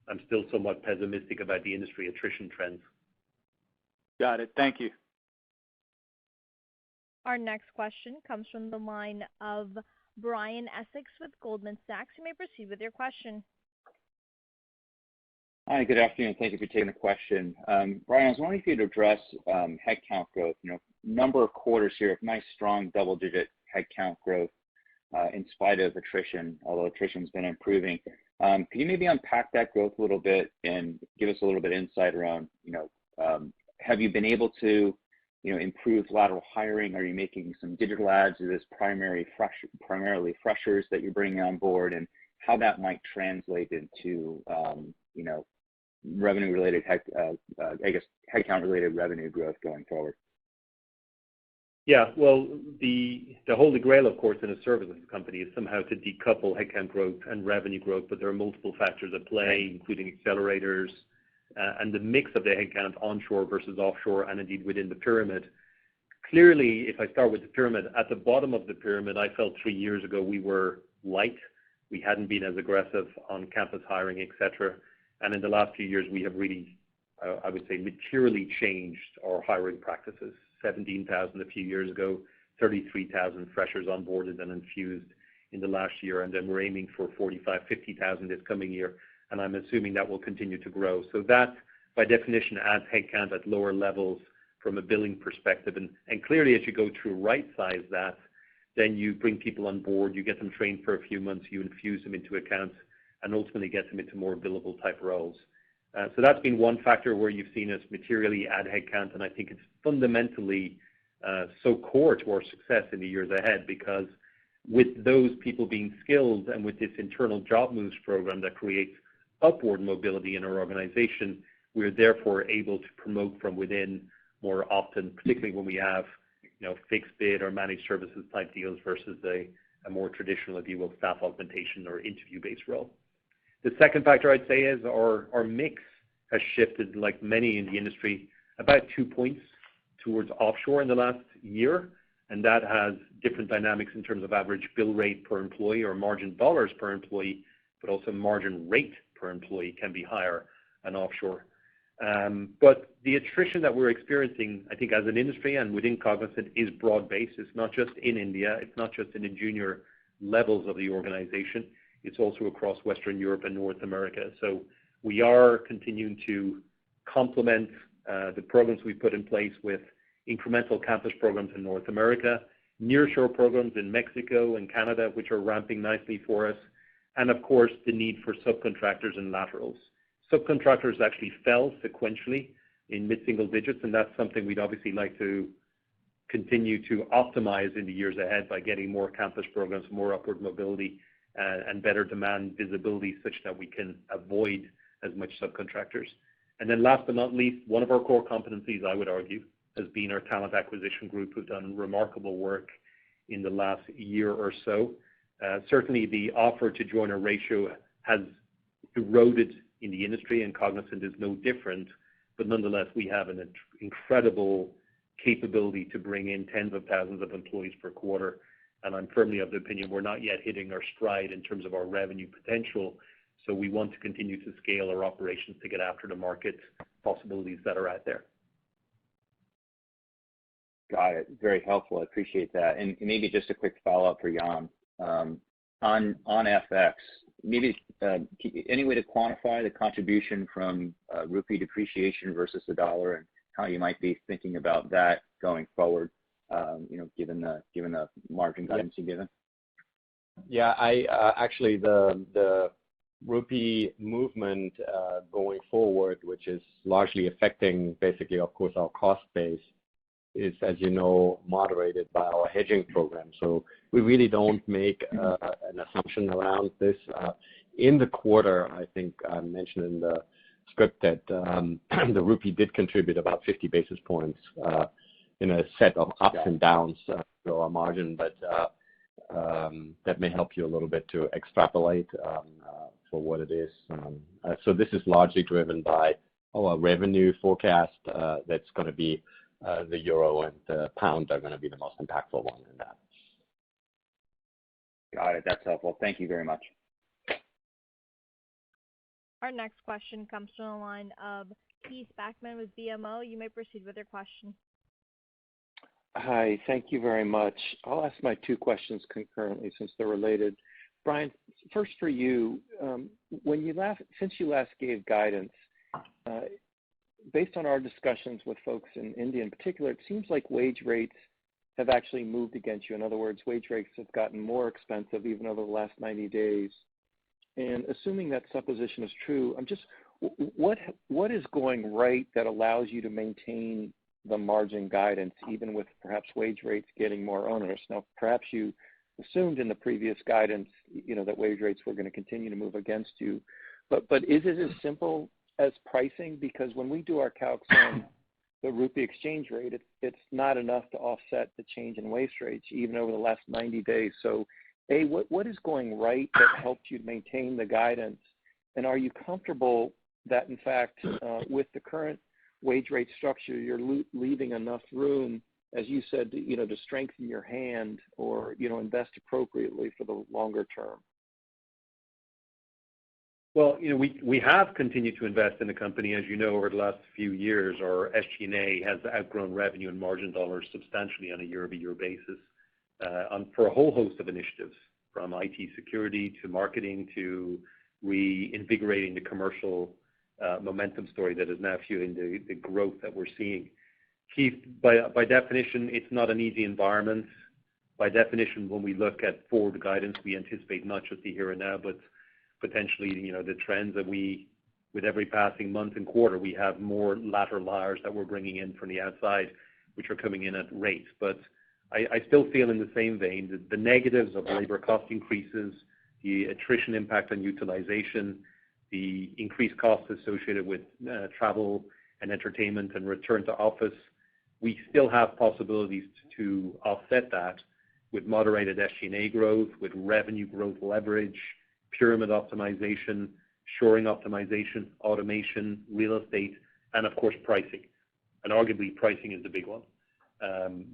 I'm still somewhat pessimistic about the industry attrition trends. Got it. Thank you. Our next question comes from the line of Brian Essex with Goldman Sachs. You may proceed with your question. Hi, good afternoon. Thank you for taking the question. Brian, I was wondering if you'd address headcount growth. Number of quarters here of nice, strong double-digit headcount growth in spite of attrition, although attrition's been improving. Can you maybe unpack that growth a little bit and give us a little bit of insight around, have you been able to improve lateral hiring? Are you making some digital ads? Is this primarily freshers that you're bringing on board, and how that might translate into, revenue-related, headcount-related revenue growth going forward? Yeah, well, the holy grail, of course, in a services company is somehow to decouple headcount growth and revenue growth, but there are multiple factors at play, including accelerators, and the mix of the headcount onshore versus offshore, and indeed within the pyramid. Clearly, if I start with the pyramid, at the bottom of the pyramid, I felt 3 years ago we were light. We hadn't been as aggressive on campus hiring, et cetera. And in the last few years, we have really, I would say, materially changed our hiring practices. 17,000 a few years ago, 33,000 freshers onboarded and infused in the last year, and then we're aiming for 45,000, 50,000 this coming year. And I'm assuming that will continue to grow. So that, by definition, adds headcount at lower levels from a billing perspective. And clearly, as you go through right-size that, then you bring people on board, you get them trained for a few months, you infuse them into accounts, and ultimately get them into more billable type roles. So that's been one factor where you've seen us materially add headcount, and I think it's fundamentally so core to our success in the years ahead, because with those people being skilled and with this internal job moves program that creates upward mobility in our organization, we're therefore able to promote from within more often, particularly when we have fixed bid or managed services type deals versus a more traditional, if you will, staff augmentation or interview-based role. The second factor I'd say is our mix has shifted, like many in the industry, about 2 points towards offshore in the last year, and that has different dynamics in terms of average bill rate per employee or margin dollars per employee, but also margin rate per employee can be higher than offshore. But the attrition that we're experiencing, I think, as an industry and within Cognizant is broad-based. It's not just in India. It's not just in the junior levels of the organization. It's also across Western Europe and North America. So we are continuing to complement the programs we put in place with incremental campus programs in North America, nearshore programs in Mexico and Canada, which are ramping nicely for us, and of course the need for subcontractors and laterals. Subcontractors actually fell sequentially in mid-single digits, and that's something we'd obviously like to continue to optimize in the years ahead by getting more campus programs, more upward mobility, and better demand visibility such that we can avoid as much subcontractors. And then last but not least, one of our core competencies, I would argue, has been our talent acquisition group, who've done remarkable work in the last year or so. Certainly the offer to joiner ratio has eroded in the industry, and Cognizant is no different, but nonetheless we have an incredible capability to bring in tens of thousands of employees per quarter, and I'm firmly of the opinion we're not yet hitting our stride in terms of our revenue potential, so we want to continue to scale our operations to get after the market possibilities that are out there. Got it. Very helpful. I appreciate that. And maybe just a quick follow-up for Jan. On FX, maybe any way to quantify the contribution from rupee depreciation versus the dollar, and how you might be thinking about that going forward, given the margin guidance you've given? Yeah, I actually the Rupee movement going forward, which is largely affecting basically, of course, our cost base, is, as you know, moderated by our hedging program. So we really don't make an assumption around this. In the quarter, I think I mentioned in the script that the rupee did contribute about 50 basis points in a set of ups and downs to our margin, but that may help you a little bit to extrapolate for what it is. So this is largely driven by our revenue forecast. That's going to be the euro and the pound are going to be the most impactful one in that. Got it. That's helpful. Thank you very much. Our next question comes from the line of Keith Bachman with BMO. You may proceed with your question. Hi, thank you very much. I'll ask my two questions concurrently since they're related. Brian, first for you, since you last gave guidance, based on our discussions with folks in India in particular, it seems like wage rates have actually moved against you. In other words, wage rates have gotten more expensive even over the last 90 days. And assuming that supposition is true, what is going right that allows you to maintain the margin guidance even with perhaps wage rates getting more onerous? Now, perhaps you assumed in the previous guidance, that wage rates were going to continue to move against you, but is it as simple as pricing? Because when we do our calcs on the rupee exchange rate, it's not enough to offset the change in wage rates even over the last 90 days. So, A, what is going right that helped you maintain the guidance? And are you comfortable that, in fact, with the current wage rate structure, you're leaving enough room, as you said, to strengthen your hand or, invest appropriately for the longer term? Well, we have continued to invest in the company. As you know, over the last few years, our SG&A has outgrown revenue and margin dollars substantially on a year-over-year basis for a whole host of initiatives, from IT security to marketing to reinvigorating the commercial momentum story that is now fueling the growth that we're seeing. Keith, by definition, it's not an easy environment. By definition, when we look at forward guidance, we anticipate not just the here and now, but potentially, the trends that with every passing month and quarter, we have more lateral hires that we're bringing in from the outside, which are coming in at rates. But I still feel in the same vein that the negatives of labor cost increases, the attrition impact on utilization, the increased costs associated with travel and entertainment and return to office, we still have possibilities to offset that with moderated SG&A growth, with revenue growth leverage, pyramid optimization, shoring optimization, automation, real estate, and of course pricing. And arguably pricing is the big one.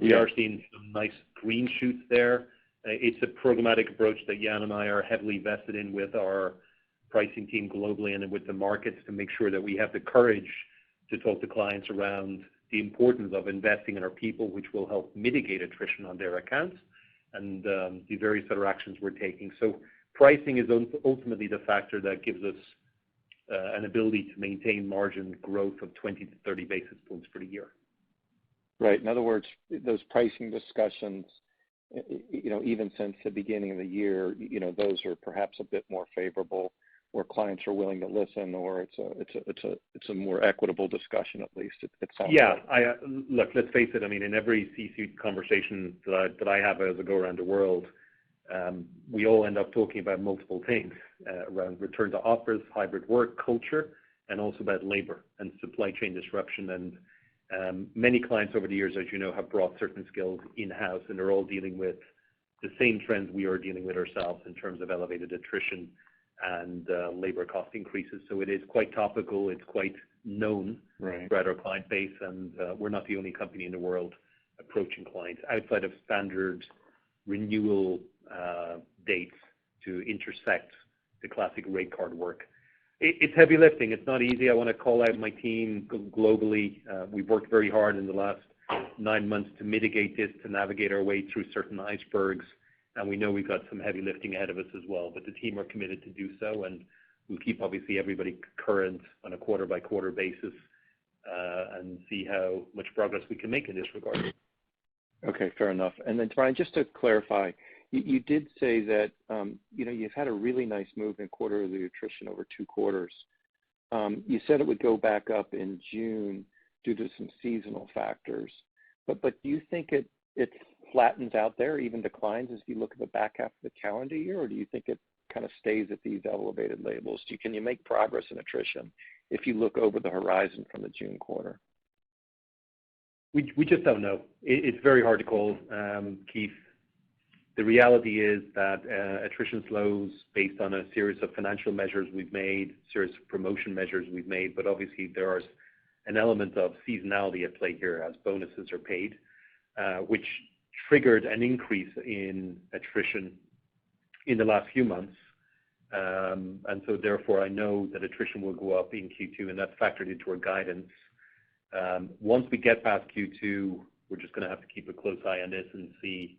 We are seeing some nice green shoots there. It's a programmatic approach that Jan and I are heavily vested in with our pricing team globally and with the markets to make sure that we have the courage to talk to clients around the importance of investing in our people, which will help mitigate attrition on their accounts, and the various other actions we're taking. So pricing is ultimately the factor that gives us an ability to maintain margin growth of 20 to 30 basis points for the year. Right. In other words, those pricing discussions, even since the beginning of the year, those are perhaps a bit more favorable, where clients are willing to listen, or it's a more equitable discussion at least. It sounds like. Look, let's face it. I mean, in every C-suite conversation that I have as I go around the world, we all end up talking about multiple things around return to office, hybrid work, culture, and also about labor and supply chain disruption. And many clients over the years, as you know, have brought certain skills in-house, and they're all dealing with the same trends we are dealing with ourselves in terms of elevated attrition and labor cost increases. So it is quite topical. It's quite known throughout our client base, and we're not the only company in the world approaching clients outside of standard renewal dates to intersect the classic rate card work. It's heavy lifting. It's not easy. I want to call out my team globally. We've worked very hard in the last 9 months to mitigate this, to navigate our way through certain icebergs, and we know we've got some heavy lifting ahead of us as well. But the team are committed to do so, and we'll keep obviously everybody current on a quarter-by-quarter basis and see how much progress we can make in this regard. Okay, fair enough. And then, Brian, just to clarify, you did say that you've had a really nice move in quarterly attrition over 2 quarters. You said it would go back up in June due to some seasonal factors, but do you think it flattens out there, even declines as you look at the back half of the calendar year, or do you think it kind of stays at these elevated levels? Can you make progress in attrition if you look over the horizon from the June quarter? We just don't know. It's very hard to call, Keith. The reality is that attrition slows based on a series of financial measures we've made, series of promotion measures we've made, but obviously there is an element of seasonality at play here as bonuses are paid, which triggered an increase in attrition in the last few months. And so therefore I know that attrition will go up in Q2, and that's factored into our guidance. Once we get past Q2, we're just going to have to keep a close eye on this and see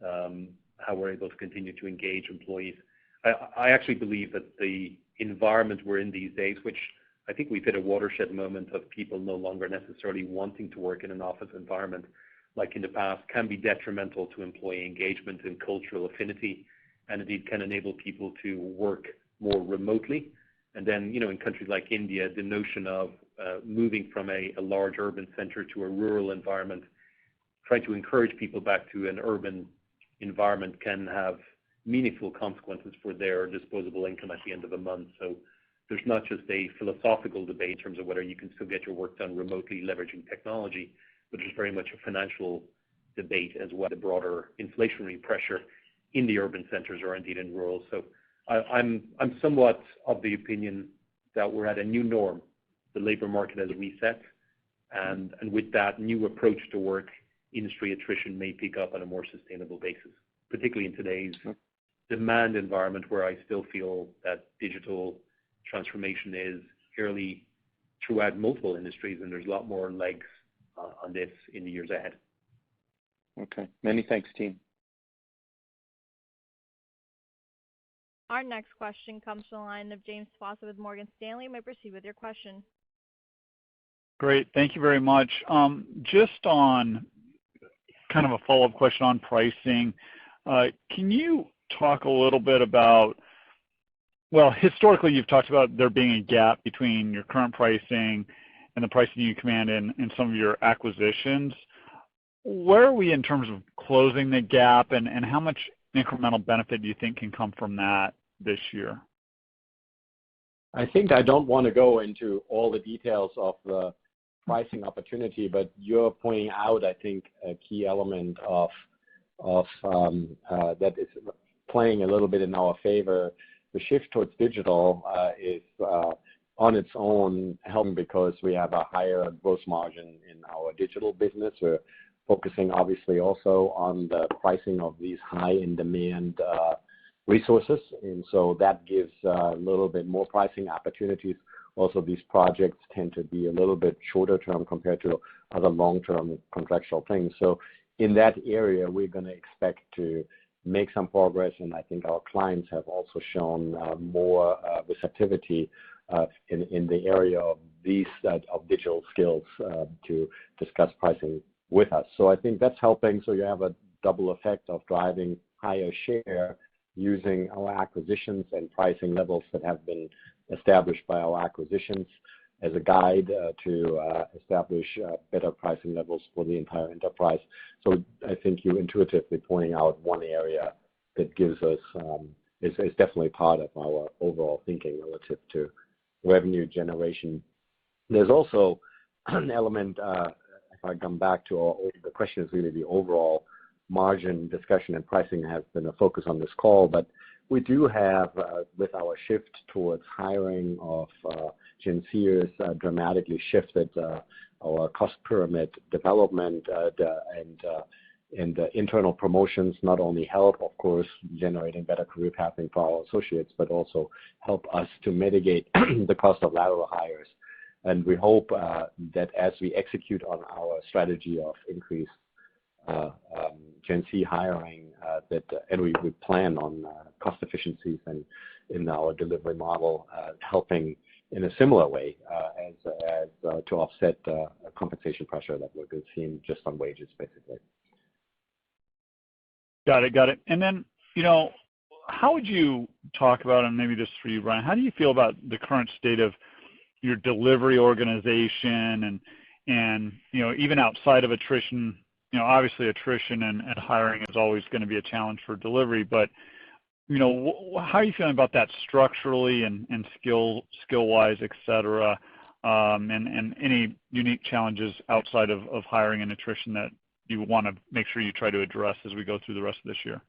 how we're able to continue to engage employees. I actually believe that the environment we're in these days, which I think we've hit a watershed moment of people no longer necessarily wanting to work in an office environment like in the past, can be detrimental to employee engagement and cultural affinity, and indeed can enable people to work more remotely. And then, in countries like India, the notion of moving from a large urban center to a rural environment, trying to encourage people back to an urban environment can have meaningful consequences for their disposable income at the end of the month. So there's not just a philosophical debate in terms of whether you can still get your work done remotely leveraging technology, but there's very much a financial debate as well, the broader inflationary pressure in the urban centers or indeed in rural. So I'm somewhat of the opinion that we're at a new norm. The labor market has reset, and with that new approach to work, industry attrition may pick up on a more sustainable basis, particularly in today's demand environment where I still feel that digital transformation is fairly throughout multiple industries, and there's a lot more legs on this in the years ahead. Okay. Many thanks, team. Our next question comes from the line of James Faucette with Morgan Stanley. You may proceed with your question. Great. Thank you very much. Just on kind of a follow-up question on pricing, can you talk a little bit about, well, historically you've talked about there being a gap between your current pricing and the pricing you command in some of your acquisitions. Where are we in terms of closing the gap, and how much incremental benefit do you think can come from that this year? I think I don't want to go into all the details of the pricing opportunity, but you're pointing out, I think, a key element of that is playing a little bit in our favor. The shift towards digital is on its own helping because we have a higher gross margin in our digital business. We're focusing obviously also on the pricing of these high in demand resources, and so that gives a little bit more pricing opportunities. Also, these projects tend to be a little bit shorter term compared to other long-term contractual things. So in that area, we're going to expect to make some progress, and I think our clients have also shown more receptivity in the area of these of digital skills to discuss pricing with us. So I think that's helping. So you have a double effect of driving higher share using our acquisitions and pricing levels that have been established by our acquisitions as a guide to establish better pricing levels for the entire enterprise. So I think you intuitively pointing out one area that gives us is definitely part of our overall thinking relative to revenue generation. There's also an element, if I come back to the question is really the overall margin discussion, and pricing has been a focus on this call, but we do have, with our shift towards hiring of Gen Zers, dramatically shifted our cost pyramid development, and the internal promotions not only help, of course, generating better career pathing for our associates, but also help us to mitigate the cost of lateral hires. And we hope that as we execute on our strategy of increased Gen Z hiring, and we plan on cost efficiencies and in our delivery model, helping in a similar way as to offset compensation pressure that we've been seeing just on wages, basically. Got it. And then, how would you talk about, and maybe this is for you, Brian, how do you feel about the current state of your delivery organization and even outside of attrition? Obviously attrition and hiring is always going to be a challenge for delivery, but how are you feeling about that structurally and skill-wise, et cetera, and any unique challenges outside of hiring and attrition that you want to make sure you try to address as we go through the rest of this year?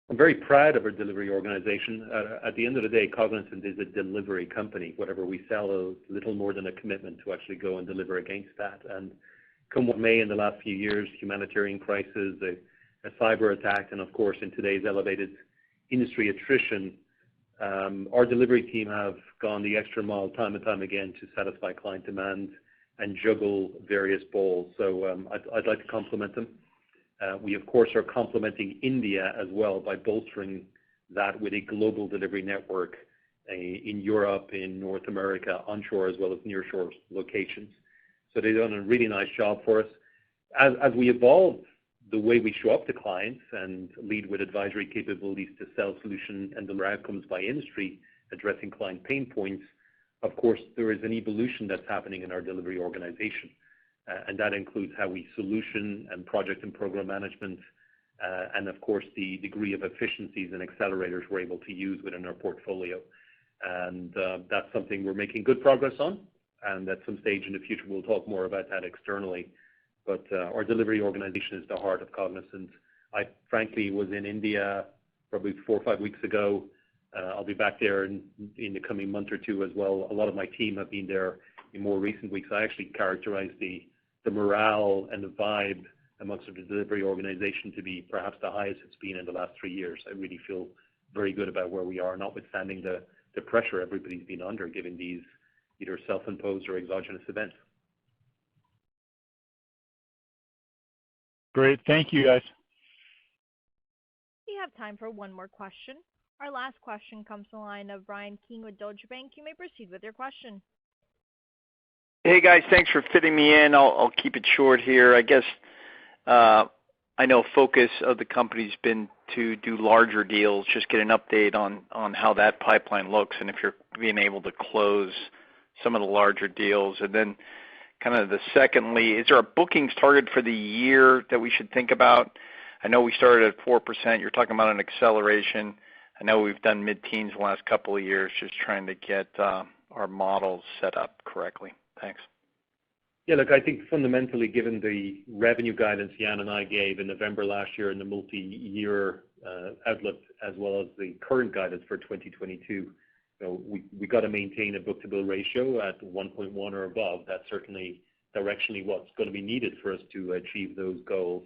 I'm very proud of our delivery organization. At the end of the day, Cognizant is a delivery company. Whatever we sell is little more than a commitment to actually go and deliver against that. And come what may in the last few years, humanitarian crisis, a cyber attack, and of course in today's elevated industry attrition, our delivery team have gone the extra mile time and time again to satisfy client demand and juggle various balls. So I'd like to compliment them. We, of course, are complementing India as well by bolstering that with a global delivery network in Europe, in North America, onshore as well as nearshore locations. So they've done a really nice job for us. As we evolve the way we show up to clients and lead with advisory capabilities to sell solution and deliver outcomes by industry, addressing client pain points, of course, there is an evolution that's happening in our delivery organization. And that includes how we solution and project and program management, and of course the degree of efficiencies and accelerators we're able to use within our portfolio. And that's something we're making good progress on, and at some stage in the future we'll talk more about that externally. But our delivery organization is the heart of Cognizant. I frankly was in India probably 4 or 5 weeks ago. I'll be back there in the coming month or two as well. A lot of my team have been there in more recent weeks. I actually characterize the morale and the vibe amongst the delivery organization to be perhaps the highest it's been in the last 3 years. I really feel very good about where we are, notwithstanding the pressure everybody's been under, given these either self-imposed or exogenous events. Great. Thank you, guys. We have time for one more question. Our last question comes from the line of Brian Keane with Deutsche Bank. You may proceed with your question. Hey, guys. Thanks for fitting me in. I'll keep it short here. I guess I know focus of the company's been to do larger deals. Just get an update on how that pipeline looks and if you're being able to close some of the larger deals. And then kind of the secondly, is there a bookings target for the year that we should think about? I know we started at 4%. You're talking about an acceleration. I know we've done mid-teens the last couple of years, just trying to get our models set up correctly. Thanks. Yeah, look, I think fundamentally, given the revenue guidance Jan and I gave in November last year and the multi-year outlook, as well as the current guidance for 2022, we got to maintain a book-to-bill ratio at 1.1 or above. That's certainly directionally what's going to be needed for us to achieve those goals.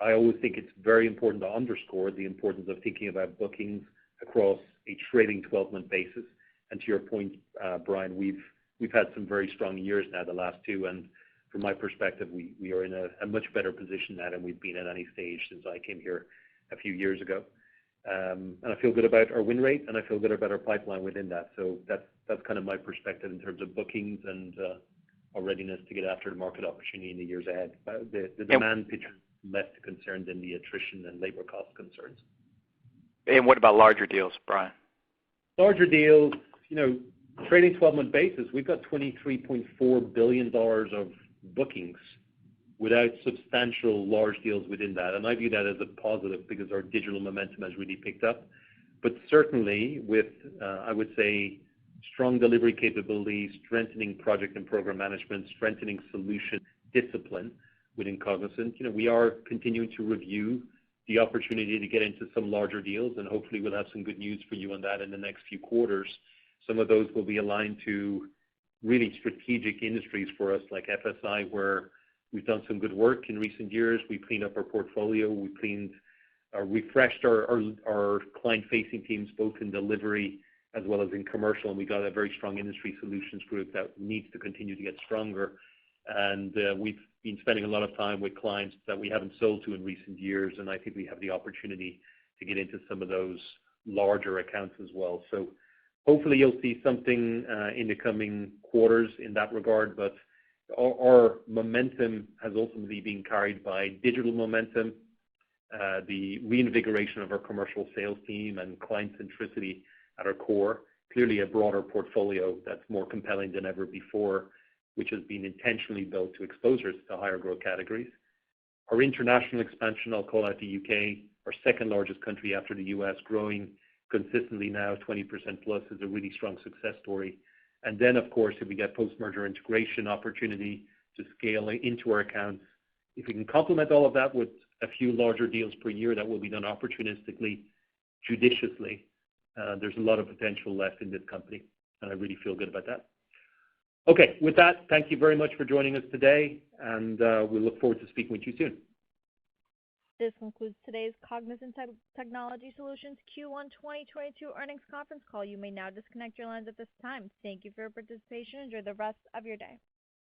I always think it's very important to underscore the importance of thinking about bookings across a trailing 12-month basis. And to your point, Brian, we've had some very strong years now, the last two, and from my perspective, we are in a much better position now than we've been at any stage since I came here a few years ago. And I feel good about our win rate, and I feel good about our pipeline within that. So that's kind of my perspective in terms of bookings and our readiness to get after the market opportunity in the years ahead. The demand picture is less concerned than the attrition and labor cost concerns. And what about larger deals, Brian? Larger deals, trading 12-month basis, we've got $23.4 billion of bookings without substantial large deals within that. And I view that as a positive because our digital momentum has really picked up. But certainly with, I would say, strong delivery capabilities, strengthening project and program management, strengthening solution discipline within Cognizant. We are continuing to review the opportunity to get into some larger deals, and hopefully we'll have some good news for you on that in the next few quarters. Some of those will be aligned to really strategic industries for us, like FSI, where we've done some good work in recent years. We cleaned up our portfolio. We refreshed our client-facing teams, both in delivery as well as in commercial, and we got a very strong industry solutions group that needs to continue to get stronger. And we've been spending a lot of time with clients that we haven't sold to in recent years, and I think we have the opportunity to get into some of those larger accounts as well. So hopefully you'll see something in the coming quarters in that regard, but our momentum has ultimately been carried by digital momentum, the reinvigoration of our commercial sales team and client centricity at our core, clearly a broader portfolio that's more compelling than ever before, which has been intentionally built to expose us to higher growth categories. Our international expansion, I'll call out the UK, our second largest country after the US, growing consistently now 20% plus, is a really strong success story. And then, of course, if we get post-merger integration opportunity to scale into our accounts, if we can complement all of that with a few larger deals per year that will be done opportunistically, judiciously, there's a lot of potential left in this company, and I really feel good about that. Okay, with that, thank you very much for joining us today, and we look forward to speaking with you soon. This concludes today's Cognizant Technology Solutions Q1 2022 earnings conference call. You may now disconnect your lines at this time. Thank you for your participation. Enjoy the rest of your day.